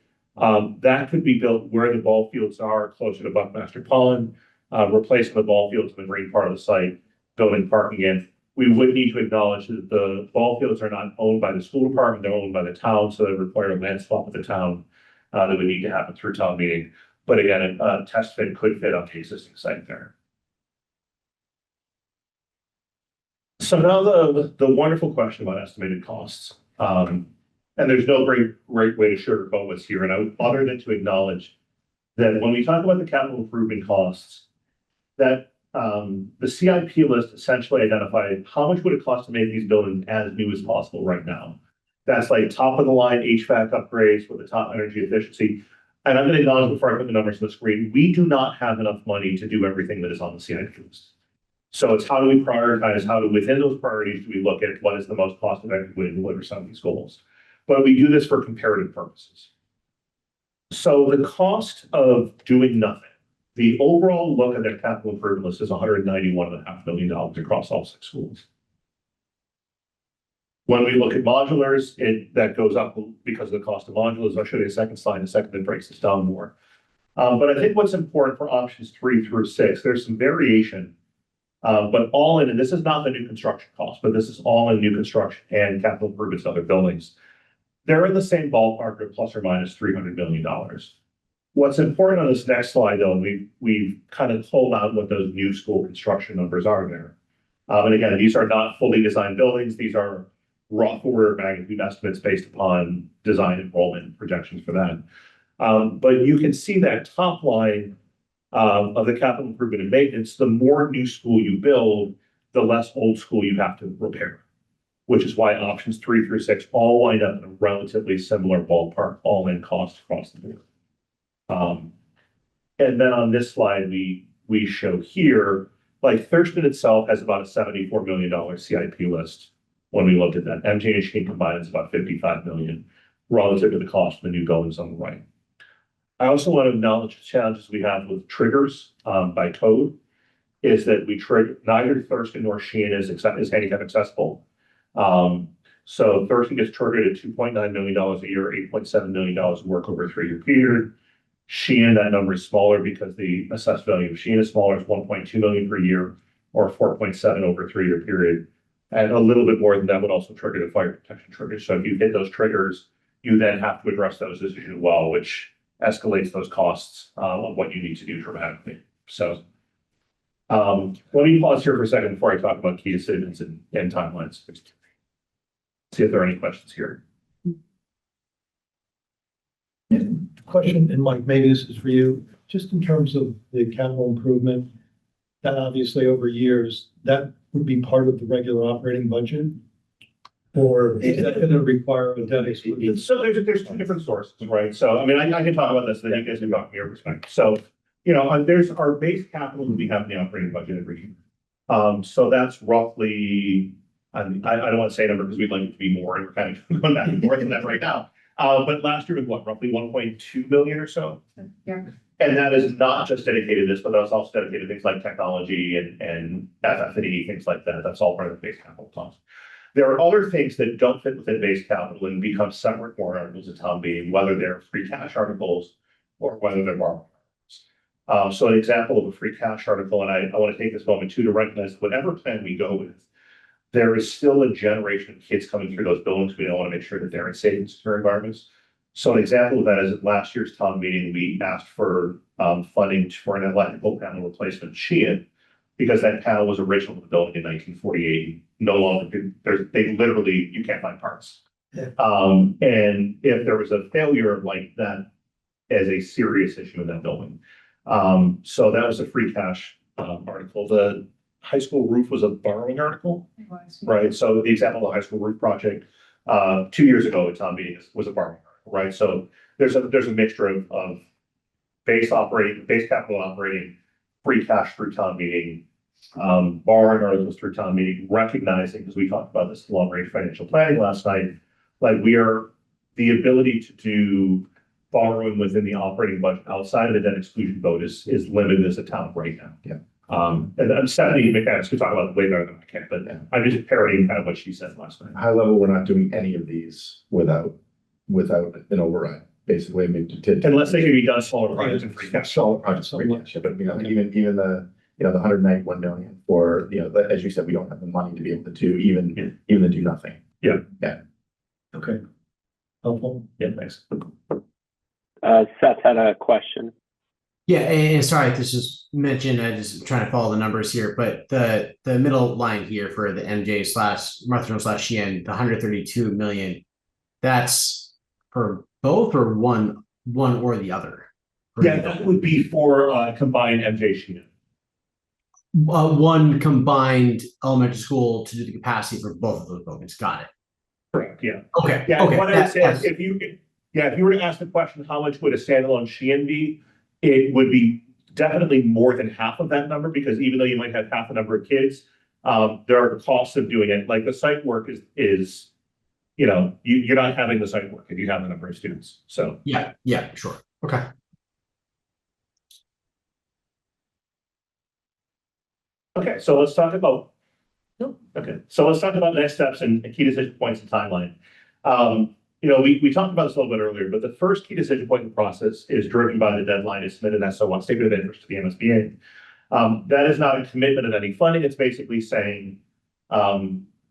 That could be built where the ball fields are, closer to Buckmaster Pond, replacing the ball fields in the green part of the site, building parking in. We would need to acknowledge that the ball fields are not owned by the school department, they're owned by the town, so they require a land swap with the town that would need to happen through town meeting. But again, a test fit could fit on the existing site there. So now the wonderful question about estimated costs. And there's no great way to sugarcoat what's here. And other than to acknowledge that when we talk about the capital improvement costs, that the CIP list essentially identified how much would it cost to make these buildings as new as possible right now. That's like top of the line HVAC upgrades with the top energy efficiency. And I'm going to acknowledge before I put the numbers on the screen, we do not have enough money to do everything that is on the CIP list. So it's how do we prioritize, how do within those priorities do we look at what is the most cost effective way to deliver some of these goals. But we do this for comparative purposes. So the cost of doing nothing, the overall look at their capital improvement list is $191.5 million across all 6 schools. When we look at modulars, that goes up because of the cost of modulars. I'll show you a second slide in a second that breaks this down more. But I think what's important for options 3 through 6, there's some variation, but all in, and this is not the new construction cost, but this is all in new construction and capital improvements to other buildings. They're in the same ballpark of plus or minus $300 million. What's important on this next slide, though, and we've kind of pulled out what those new school construction numbers are there. And again, these are not fully designed buildings. These are rough order of magnitude estimates based upon design enrollment projections for that. But you can see that top line of the capital improvement and maintenance, the more new school you build, the less old school you have to repair, which is why options 3 through 6 all wind up in a relatively similar ballpark, all in cost across the board. And then on this slide, we show here, like Thurston itself has about a $74 million CIP list. When we looked at that, MJ and Sheehan combined is about $55 million relative to the cost of the new buildings on the right. I also want to acknowledge the challenges we have with triggers by code is that we trigger neither Thurston nor Sheehan is handicap accessible. So Thurston gets triggered at $2.9 million a year, $8.7 million of work over a 3-year period. Sheehan, that number is smaller because the assessed value of Sheehan is smaller, it's 1.2 million per year or 4.7 over a 3-year period. And a little bit more than that would also trigger the fire protection triggers. So if you hit those triggers, you then have to address those issues as well, which escalates those costs of what you need to do dramatically. So let me pause here for a second before I talk about key decisions and timelines. See if there are any questions here. Question, and Mike, maybe this is for you, just in terms of the capital improvement, that obviously over years, that would be part of the regular operating budget? Or is that going to require a debt exclusion? So there's two different sources, right? So, I mean, I can talk about this, and then you guys can talk from your perspective. So, you know, there's our base capital that we have in the operating budget every year. So that's roughly, I don't want to say a number because we'd like it to be more, and we're kind of going back and forth on that right now. But last year was what, roughly 1.2 billion or so? Yeah. And that is not just dedicated to this, but that's also dedicated to things like technology and FF&E, things like that. That's all part of the base capital cost. There are other things that don't fit within base capital and become separate warrant articles at town meeting, whether they're free cash articles or whether they're borrowing articles. So an example of a free cash article, and I want to take this moment too to recognize whatever plan we go with, there is still a generation of kids coming through those buildings. We don't want to make sure that they're in safe and secure environments. So an example of that is at last year's town meeting, we asked for funding for an electrical panel replacement at Sheehan, because that panel was original to the building in 1948. No longer, they literally, you can't find parts. Yeah. And if there was a failure like that as a serious issue in that building. So that was a free cash article. The high school roof was a borrowing article, right? So the example of the high school roof project 2 years ago at town meeting was a borrowing article, right? So there's a mixture of base capital operating, free cash through town meeting, borrowing articles through town meeting, recognizing, because we talked about this long range financial planning last night, like the ability to do borrowing within the operating budget outside of the debt exclusion vote is limited as a town right now. Yeah. And Stephanie McManus could talk about it way better than I can, but I'm just parroting kind of what she said last night. High level, we're not doing any of these without an override, basically. I mean, unless they can be done smaller projects and free cash. Smaller projects, free cash, but you know, even the, you know, the 191 million for, you know, as you said, we don't have the money to be able to do even to do nothing. Yeah. Yeah. Okay. Helpful. Yeah, thanks. Seth had a question. Yeah, and sorry, this is mentioned, I just trying to follow the numbers here, but the middle line here for the MJ/Marthasville/Sheehan, the 132 million, that's for both or one or the other? Yeah, that would be for combined MJ Sheehan. One combined elementary school to do the capacity for both of those buildings. Got it. Correct, yeah. Okay. Yeah, okay. what I would say is if you were to ask the question, how much would a standalone Sheehan be? It would be definitely more than half of that number, because even though you might have half the number of kids, there are costs of doing it. Like the site work is you know, you're not having the site work if you have the number of students. So yeah, sure. Okay. Okay, so let's talk about next steps and key decision points and timeline. You know, we talked about this a little bit earlier, but the first key decision point in the process is driven by the deadline to submit an SO1 statement of interest to the MSBA. That is not a commitment of any funding. It's basically saying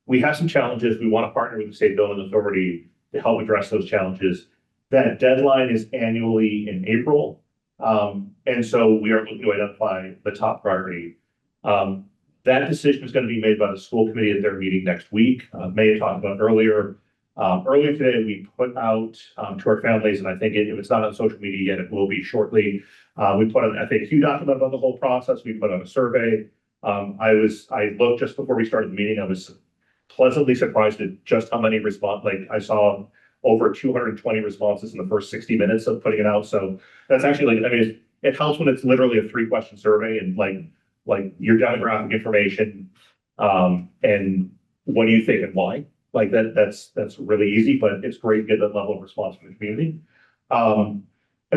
we have some challenges. We want to partner with the state building authority to help address those challenges. That deadline is annually in April. And so we are looking to identify the top priority. That decision is going to be made by the school committee at their meeting next week. May talked about earlier. Earlier today, we put out to our families, and I think if it's not on social media yet, it will be shortly. We put an FAQ document about the whole process. We put out a survey. I looked just before we started the meeting. I was pleasantly surprised at just how many response. Like I saw over 220 responses in the first 60 minutes of putting it out. So that's actually like, I mean, it helps when it's literally a 3-question survey and like your demographic information, and what do you think and why? Like that's really easy, but it's great to get that level of response from the community. And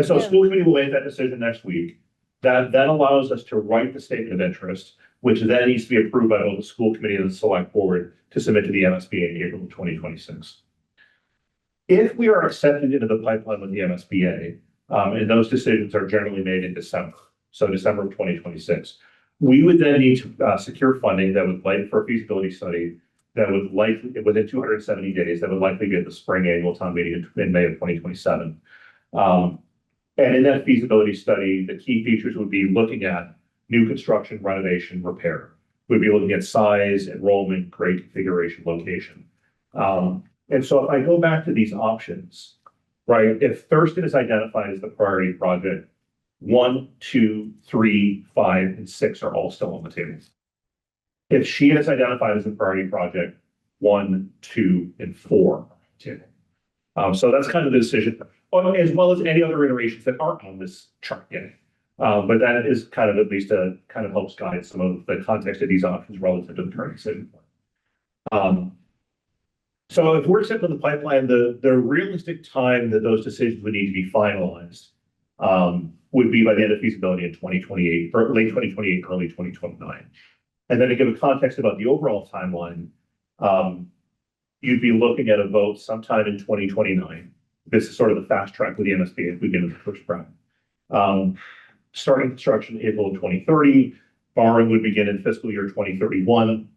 so school committee will make that decision next week. That allows us to write the statement of interest, which then needs to be approved by both the school committee and the select board to submit to the MSBA in April of 2026. If we are accepted into the pipeline with the MSBA, And those decisions are generally made in December. So December of 2026. We would then need to secure funding that would like for a feasibility study that would likely, within 270 days, that would likely be at the spring annual town meeting in May of 2027. And in that feasibility study, the key features would be looking at new construction, renovation, repair. We'd be looking at size, enrollment, grade configuration, location. And so if I go back to these options, right, if Thurston is identified as the priority project, 1, 2, 3, 5, and 6 are all still on the table. If Sheehan is identified as the priority project, 1, 2, and 4 are on the table. So that's kind of the decision, as well as any other iterations that aren't on this chart yet. But that is kind of at least kind of helps guide some of the context of these options relative to the current decision. So if we're sitting in the pipeline, the realistic time that those decisions would need to be finalized would be by the end of feasibility in 2028, or late 2028, early 2029. And then to give a context about the overall timeline, you'd be looking at a vote sometime in 2029. This is sort of the fast track with the MSBA if we get into the first round. Starting construction April of 2030, borrowing would begin in fiscal year 2031.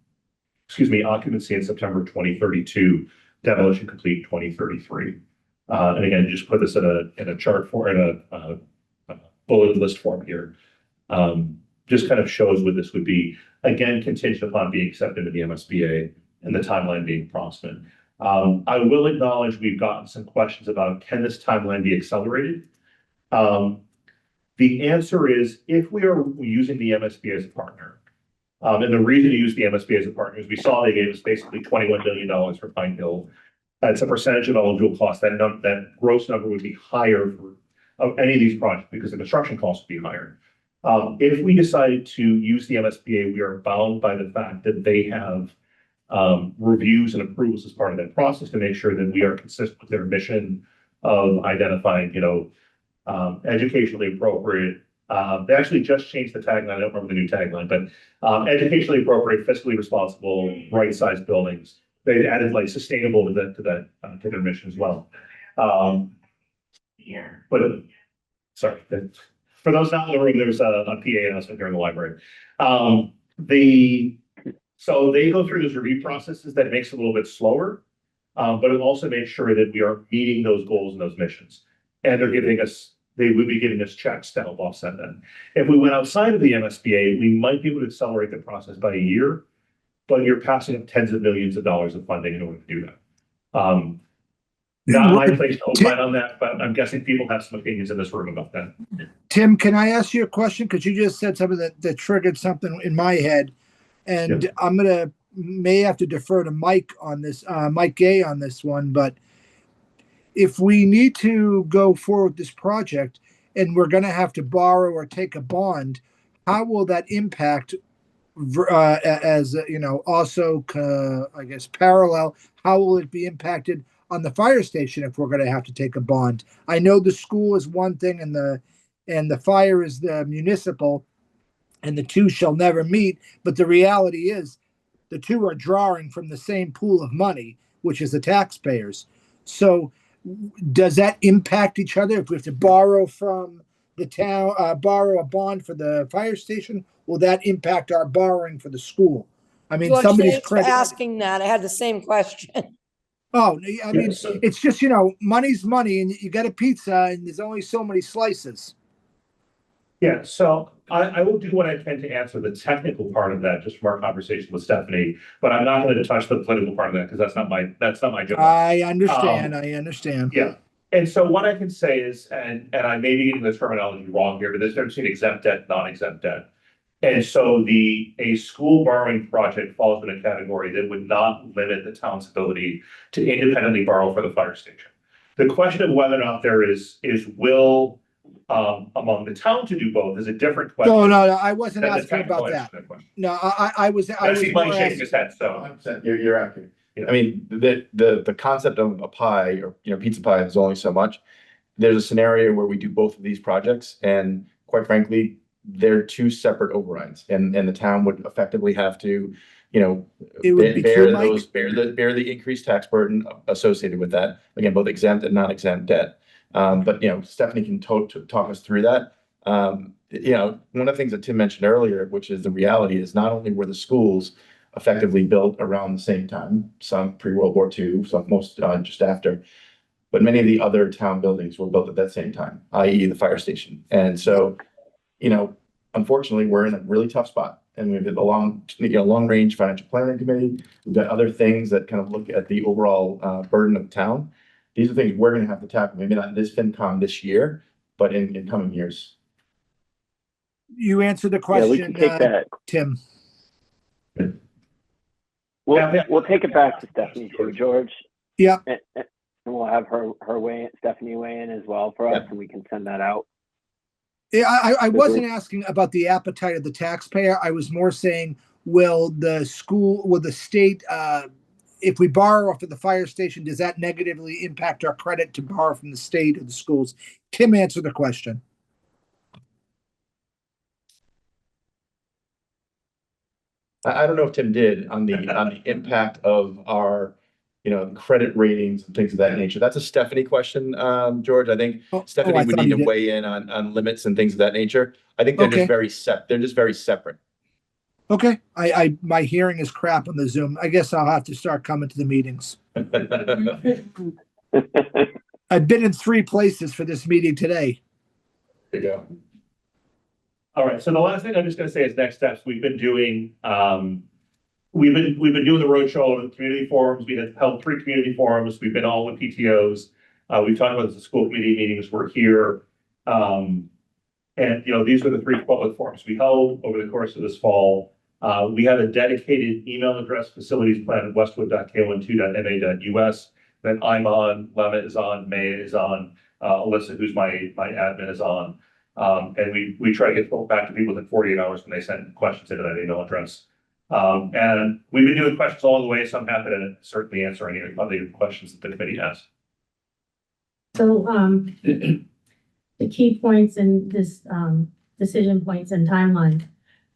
Occupancy in September 2032, demolition complete 2033. And again, just put this in a chart for a bullet list form here. Just kind of shows what this would be. Again, contingent upon being accepted in the MSBA and the timeline being proximate. I will acknowledge we've gotten some questions about, can this timeline be accelerated? The answer is, if we are using the MSBA as a partner, and the reason to use the MSBA as a partner is we saw they gave us basically $21 million for Pine Hill. That's a percentage of eligible cost. That gross number would be higher for any of these projects because the construction costs would be higher. If we decide to use the MSBA, we are bound by the fact that they have reviews and approvals as part of that process to make sure that we are consistent with their mission of identifying, educationally appropriate. They actually just changed the tagline. I don't remember the new tagline, but educationally appropriate, fiscally responsible, right-sized buildings. They added like sustainable to their mission as well. But sorry, for those not in the room, there's a PA announcement here in the library. So they go through those review processes that makes it a little bit slower, but it also makes sure that we are meeting those goals and those missions. And they would be giving us checks to help offset that. If we went outside of the MSBA, we might be able to accelerate the process by a year, but you're passing up tens of millions of dollars of funding in order to do that. Not my place to opine on that, but I'm guessing people have some opinions in this room about that. Tim, can I ask you a question? Because you just said something that triggered something in my head. And Yeah. I'm may have to defer to Mike on this, Mike Gay on this one, but if we need to go forward with this project and we're going to have to borrow or take a bond, how will that impact also, I guess, parallel, how will it be impacted on the fire station if we're going to have to take a bond? I know the school is one thing and the fire is the municipal, and the two shall never meet. But the reality is the two are drawing from the same pool of money, which is the taxpayers. So does that impact each other? If we have to borrow from the town, borrow a bond for the fire station, will that impact our borrowing for the school? I mean, George, somebody's thanks for asking that. I had the same question. Oh, I mean, it's just, money's money, and you got a pizza and there's only so many slices. Yeah, so I will do what I can to answer the technical part of that, just from our conversation with Stephanie, but I'm not going to touch the political part of that because that's not my job. I understand. Yeah, and so what I can say is, and I may be getting the terminology wrong here, but there's difference between exempt debt, non-exempt debt. And so a school borrowing project falls in a category that would not limit the town's ability to independently borrow for the fire station. The question of whether or not there is will among the town to do both is a different question. No, I wasn't asking about that. No, I was see Mike shaking his head, so. You're accurate. I mean, the concept of a pie or, pizza pie is only so much. There's a scenario where we do both of these projects, and quite frankly, they're two separate overrides, and the town would effectively have to, bear the increased tax burden associated with that. Again, both exempt and non-exempt debt. But, Stephanie can talk us through that. One of the things that Tim mentioned earlier, which is the reality, is not only were the schools effectively built around the same time, some pre-World War II, some most just after, but many of the other town buildings were built at that same time, i.e. the fire station. And so, unfortunately, we're in a really tough spot. And we have a long range financial planning committee. We've got other things that kind of look at the overall burden of the town. These are things we're going to have to tackle, maybe not this FinCom this year, but in coming years. You answered the question, we can take that. Tim. We'll take it back to Stephanie too, George. Yeah. And we'll have Stephanie weigh in as well for us, and we can send that out. Yeah, I wasn't asking about the appetite of the taxpayer. I was more saying, will the state, if we borrow for the fire station, does that negatively impact our credit to borrow from the state or the schools? Tim answered the question. I don't know if Tim did on the impact of our, credit ratings and things of that nature. That's a Stephanie question, George. I think Stephanie would need to weigh in on limits and things of that nature. I think they're just very separate. Okay. My hearing is crap on the Zoom. I guess I'll have to start coming to the meetings. I've been in 3 places for this meeting today. There you go. All right. So the last thing I'm just going to say is next steps. We've been doing we've been doing the roadshow and the community forums. We have held 3 community forums. We've been all with PTOs. We've talked about the school committee meetings. We're here. And these were the 3 public forums we held over the course of this fall. We have a dedicated email address, facilitiesplan@westwood.k12.ma.us that I'm on, Lemma is on, Maya is on, Alyssa, who's my admin, is on. And we try to get back to people within 48 hours when they send questions into that email address. And we've been doing questions along the way, so I'm happy to certainly answer any other questions that the committee has. So, the key points in this, decision points and timeline,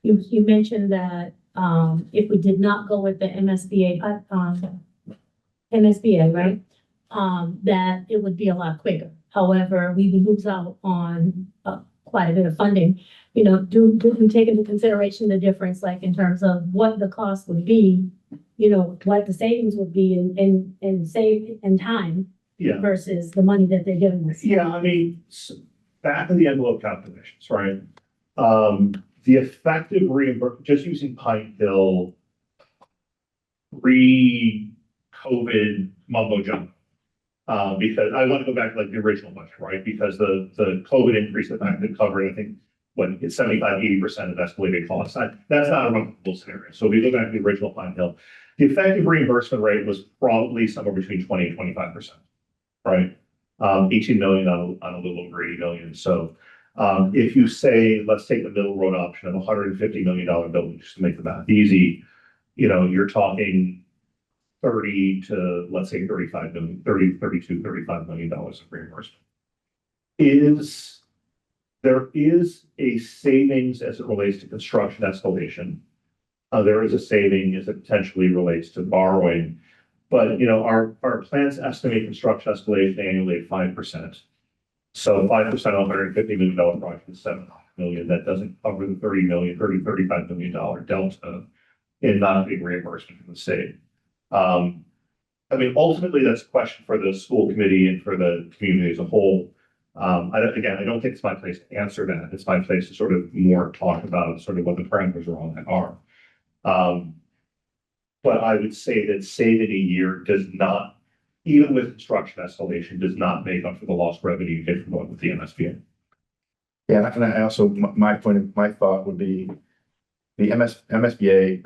you mentioned that, if we did not go with the MSBA, right? That it would be a lot quicker. However, we lose out on, quite a bit of funding. Do we take into consideration the difference, like in terms of what the cost would be, what the savings would be in time versus the money that they're giving us? Yeah, I mean, back in the envelope calculations, right? The effective reimbursement, just using Pine Hill pre-COVID mumbo jumbo. Because I want to go back to like the original budget, right? Because the COVID increase that I've been covering, I think, when it's 75-80% of escalated costs. That's not a remarkable scenario. So if we go back to the original Pine Hill, the effective reimbursement rate was probably somewhere between 20 and 25%, right? 18 million on a little over 80 million. So if you say, let's take the middle road option of $150 million building, just to make the math easy, you're talking 30 to, let's say, 35 million, 32, $35 million of reimbursement. There is a savings as it relates to construction escalation. There is a saving as it potentially relates to borrowing, but our plans estimate construction escalation annually at 5%. So 5% of $150 million project is $7 million. That doesn't cover the $35 million delta in not being reimbursement from the state. Ultimately, that's a question for the school committee and for the community as a whole. I don't think it's my place to answer that. It's my place to sort of more talk about sort of what the parameters around that are. But I would say that saving a year does not, even with construction escalation, does not make up for the lost revenue you get from going with the MSBA. Yeah, and I also, my thought would be the MSBA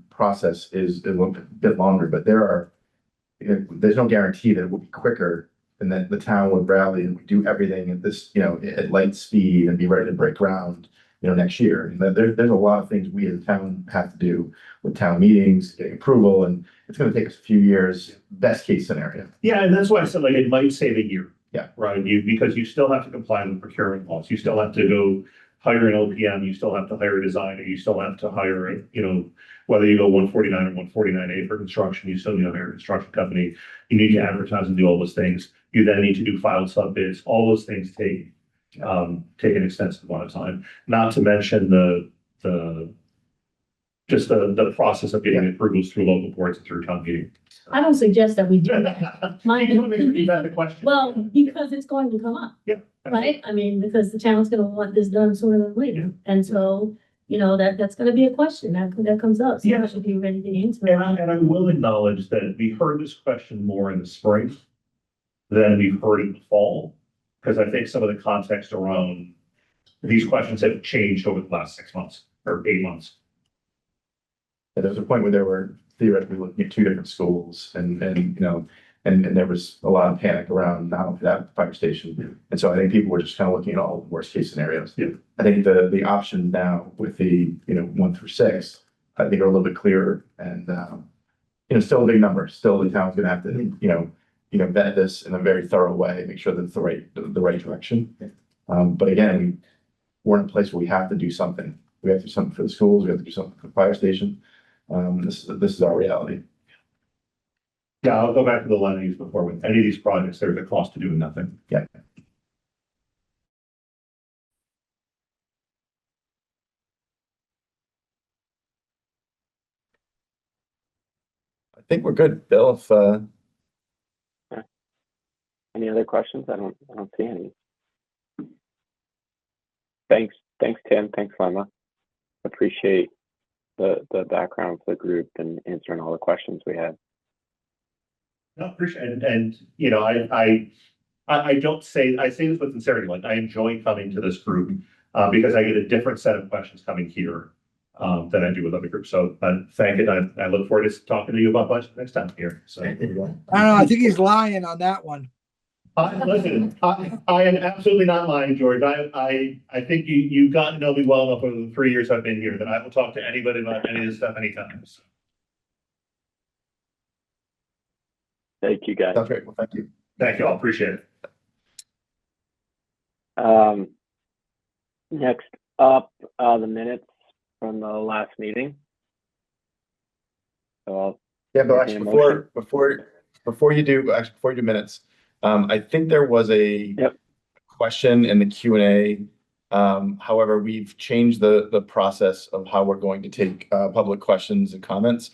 process is a little bit longer, but there's no guarantee that it will be quicker and that the town would rally and do everything at this, at light speed and be ready to break ground, next year. And there's a lot of things we as a town have to do with town meetings, getting approval, and it's going to take us a few years, best case scenario. Yeah, and that's why I said it might save a year. Yeah. Right. Because you still have to comply with procurement laws. You still have to go hire an OPM, you still have to hire a designer, you still have to hire, you know, whether you go 149 or 149A for construction, you still need to hire a construction company. You need to advertise and do all those things. You then need to do filed sub bids. All those things take an extensive amount of time, not to mention the process of getting approvals through local boards and through town meeting. I don't suggest that we do that. You've had the question. Well, because it's going to come up. Yeah. Right? I mean, because the town's gonna want this done sooner than later. And so, you know, that's gonna be a question that comes up. So Yeah. I should be ready to answer. And I will acknowledge that we heard this question more in the spring than we've heard in the fall, because I think some of the context around these questions have changed over the last 6 months or 8 months. Yeah, there was a point where they were theoretically looking at two different schools and you know, and there was a lot of panic around now that fire station. And so I think people were just kind of looking at all the worst case scenarios. Yeah. I think the option now with the, you know, 1 through 6, I think are a little bit clearer and, you know, still a big number. Still the town's gonna have to, you know, vet this in a very thorough way, make sure that it's the right direction. But again, we're in a place where we have to do something. We have to do something for the schools. We have to do something for the fire station. This is our reality. Yeah, I'll go back to the line I used before. With any of these projects, there's a cost to doing nothing. Yeah. I think we're good, Bill. If Any other questions? I don't see any. Thanks, Tim. Thanks, Lemma. Appreciate the background for the group and answering all the questions we had. No, appreciate it. And, you know, I say this with sincerity, like I enjoy coming to this group because I get a different set of questions coming here than I do with other groups. So thank you. I look forward to talking to you about budget next time here. So I don't know, I think he's lying on that one. listen, I am absolutely not lying, George. I think you've gotten to know me well enough over the 3 years I've been here that I will talk to anybody about any of this stuff anytime. So. Thank you, guys. Sounds great. Well, thank you. Thank you. I appreciate it. Next up, the minutes from the last meeting. So But actually before you do minutes, I think there was a question in the Q&A. However, we've changed the process of how we're going to take public questions and comments.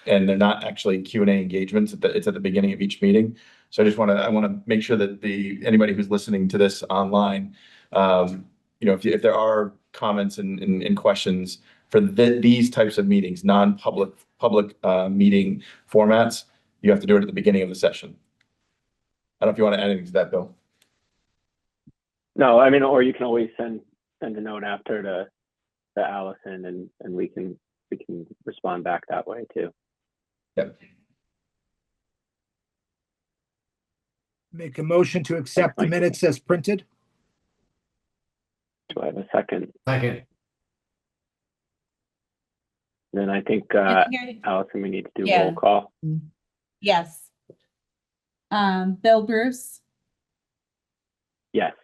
And they're not actually Q&A engagements. It's at the beginning of each meeting. So I want to make sure that anybody who's listening to this online, you know, if there are comments and questions for these types of meetings, non-public meeting formats, you have to do it at the beginning of the session. I don't know if you want to add anything to that, Bill. No, I mean, or you can always send a note after to Allison and we can respond back that way too. Yep. Make a motion to accept the minutes as printed. Do I have a second? Second. Then I think, Here- Allison, we need to do Yeah. roll call. Yes. Bill Bruce, Yes.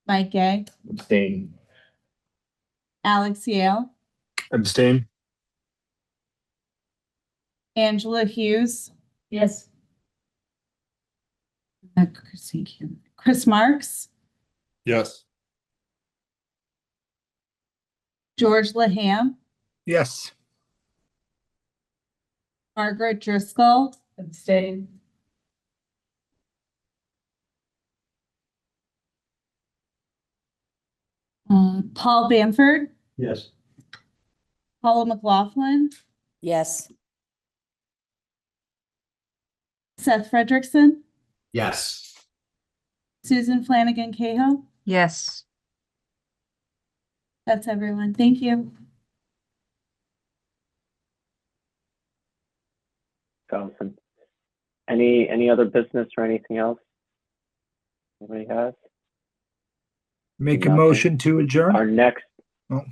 Mike Gay, Abstain. Alex Yale, Abstain. Angela Hughes, Yes. Chris Marks, Yes. George Laham, Yes. Margaret Driscoll, Abstain. Paul Bamford, Yes. Paula McLaughlin, Yes. Seth Frederickson, Yes. Susan Flanagan Cahill. Yes. That's everyone. Thank you. Allison. Any other business or anything else? Anybody has? Make a Nothing. motion to adjourn. Our next. Oh.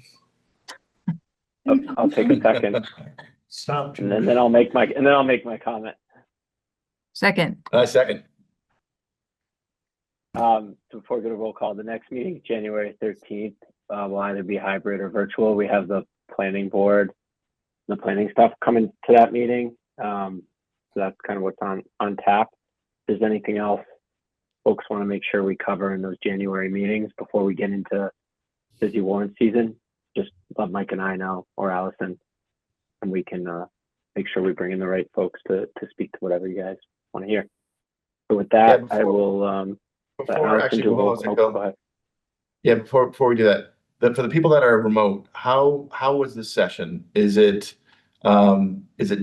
I'll take a second. Stop. And then I'll make my comment. Second. Second. Before we go to roll call, the next meeting, January 13th, will either be hybrid or virtual. We have the planning board, the planning stuff coming to that meeting. So that's kind of what's on tap. If there's anything else folks want to make sure we cover in those January meetings before we get into busy warrant season, just let Mike and I know, or Allison, and we can make sure we bring in the right folks to speak to whatever you guys want to hear. So with that, I will. Go ahead. Yeah, before we do that, for the people that are remote, how was this session? Is it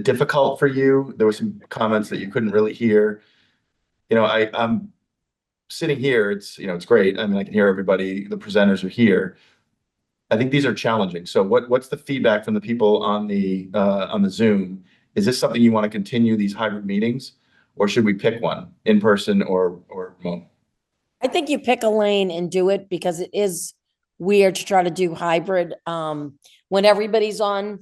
difficult for you? There were some comments that you couldn't really hear. I'm sitting here. It's great. I mean, I can hear everybody. The presenters are here. I think these are challenging. So what's the feedback from the people on the Zoom? Is this something you want to continue these hybrid meetings, or should we pick one, in person or remote? I think you pick a lane and do it, because it is weird to try to do hybrid. When everybody's on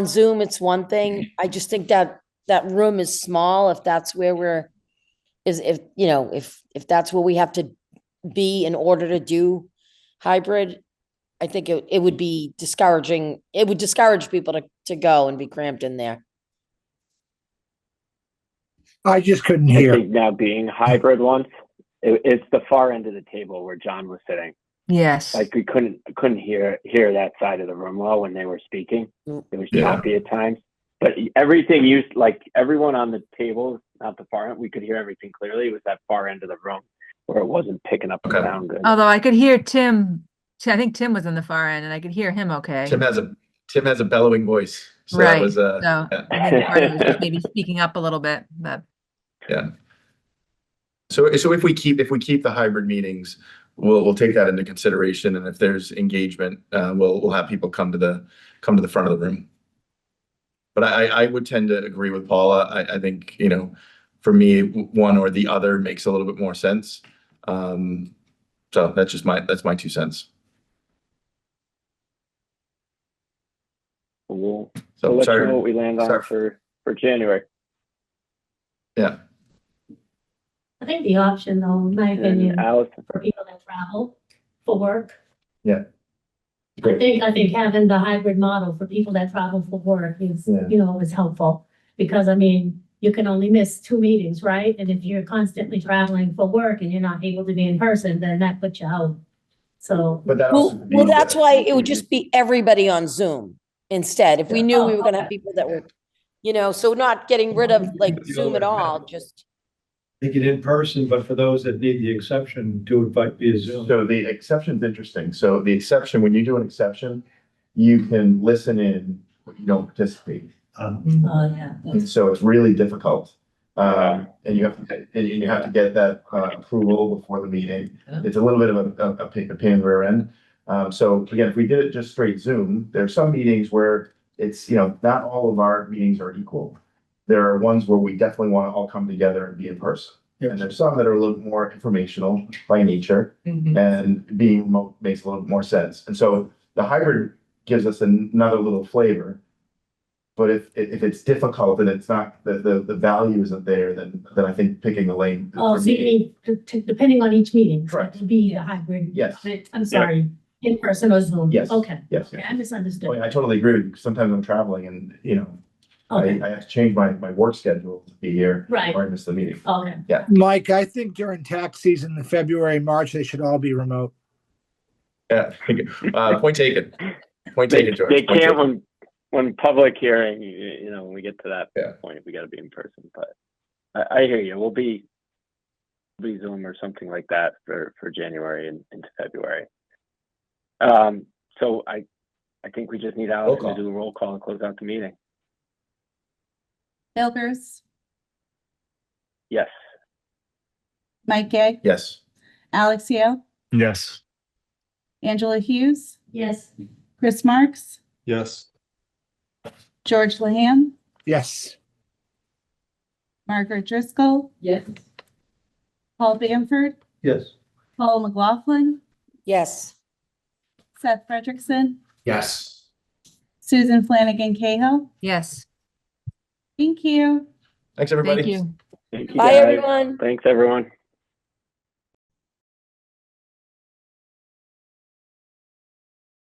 Zoom, it's one thing. I just think that room is small. If that's where if that's where we have to be in order to do hybrid, I think it would be discouraging. It would discourage people to go and be cramped in there. I just couldn't I hear. think now being hybrid once, it's the far end of the table where John was sitting. Yes. Like we couldn't hear that side of the room well when they were speaking. It was choppy at times. But everything everyone on the table, not the far end, we could hear everything clearly. It was that far end of the room where it wasn't picking up the sound good. Although I could hear Tim. I think Tim was on the far end, and I could hear him okay. Tim has a bellowing voice. So right. That was, so I think part of it was just maybe speaking up a little bit. But yeah. So if we keep the hybrid meetings, we'll take that into consideration, and if there's engagement, we'll have people come to the front of the room. But I would tend to agree with Paula. I think for me, one or the other makes a little bit more sense. So that's my 2 cents. We'll let you know what we land on for January. Yeah. I think the option, though, in my opinion, Allison, for people that travel for work. Yeah. I think having the hybrid model for people that travel for work is, is helpful. Because I mean, you can only miss 2 meetings, right? And if you're constantly traveling for work and you're not able to be in person, then that puts you out. So. But well, that's why it would just be everybody on Zoom instead. If we knew we were going to have people that were, so not getting rid of Zoom at all, just. Make it in person, but for those that need the exception, do it via Zoom. So the exception's interesting. So the exception, when you do an exception, you can listen in, but you don't participate. Yeah. So it's really difficult. And you have to get that approval before the meeting. It's a little bit of a pain in the rear end. So again, if we did it just straight Zoom, there are some meetings where it's, not all of our meetings are equal. There are ones where we definitely want to all come together and be in person. And there's some that are a little more informational by nature, and being remote makes a little more sense. And so the hybrid gives us another little flavor. But if it's difficult and it's not, the value isn't there, then I think picking the lane. Oh, so you mean depending on each meeting, so it would be a hybrid? Yes. I'm sorry, in person or Zoom? Yes. Okay. Yes. Okay, I misunderstood. Oh, yeah, I totally agree with you. Sometimes I'm traveling and, I have to change my work schedule to be here. Right. Or I miss the meeting. Okay. Yeah. Mike, I think during tax season in February, March, they should all be remote. Yeah. Point taken. Point taken, George. They can't when public hearing, when we get to that point, we got to be in person. But I hear you. We'll be Zoom or something like that for January and into February. So I think we just need Allison to do a roll call and close out the meeting. Bill Bruce, Yes. Mike Gay, Yes. Alex Yale, yes. Angela Hughes, Yes. Chris Marks, Yes. George Lehan, Yes. Margaret Driscoll, Yes. Paul Bamford, Yes. Paul McLaughlin, Yes. Seth Frederickson, Yes. Susan Flanagan Cahill. yes. Thank you. Thanks, everybody. Thank you. Thank you, Bye, guys. everyone. Thanks, everyone.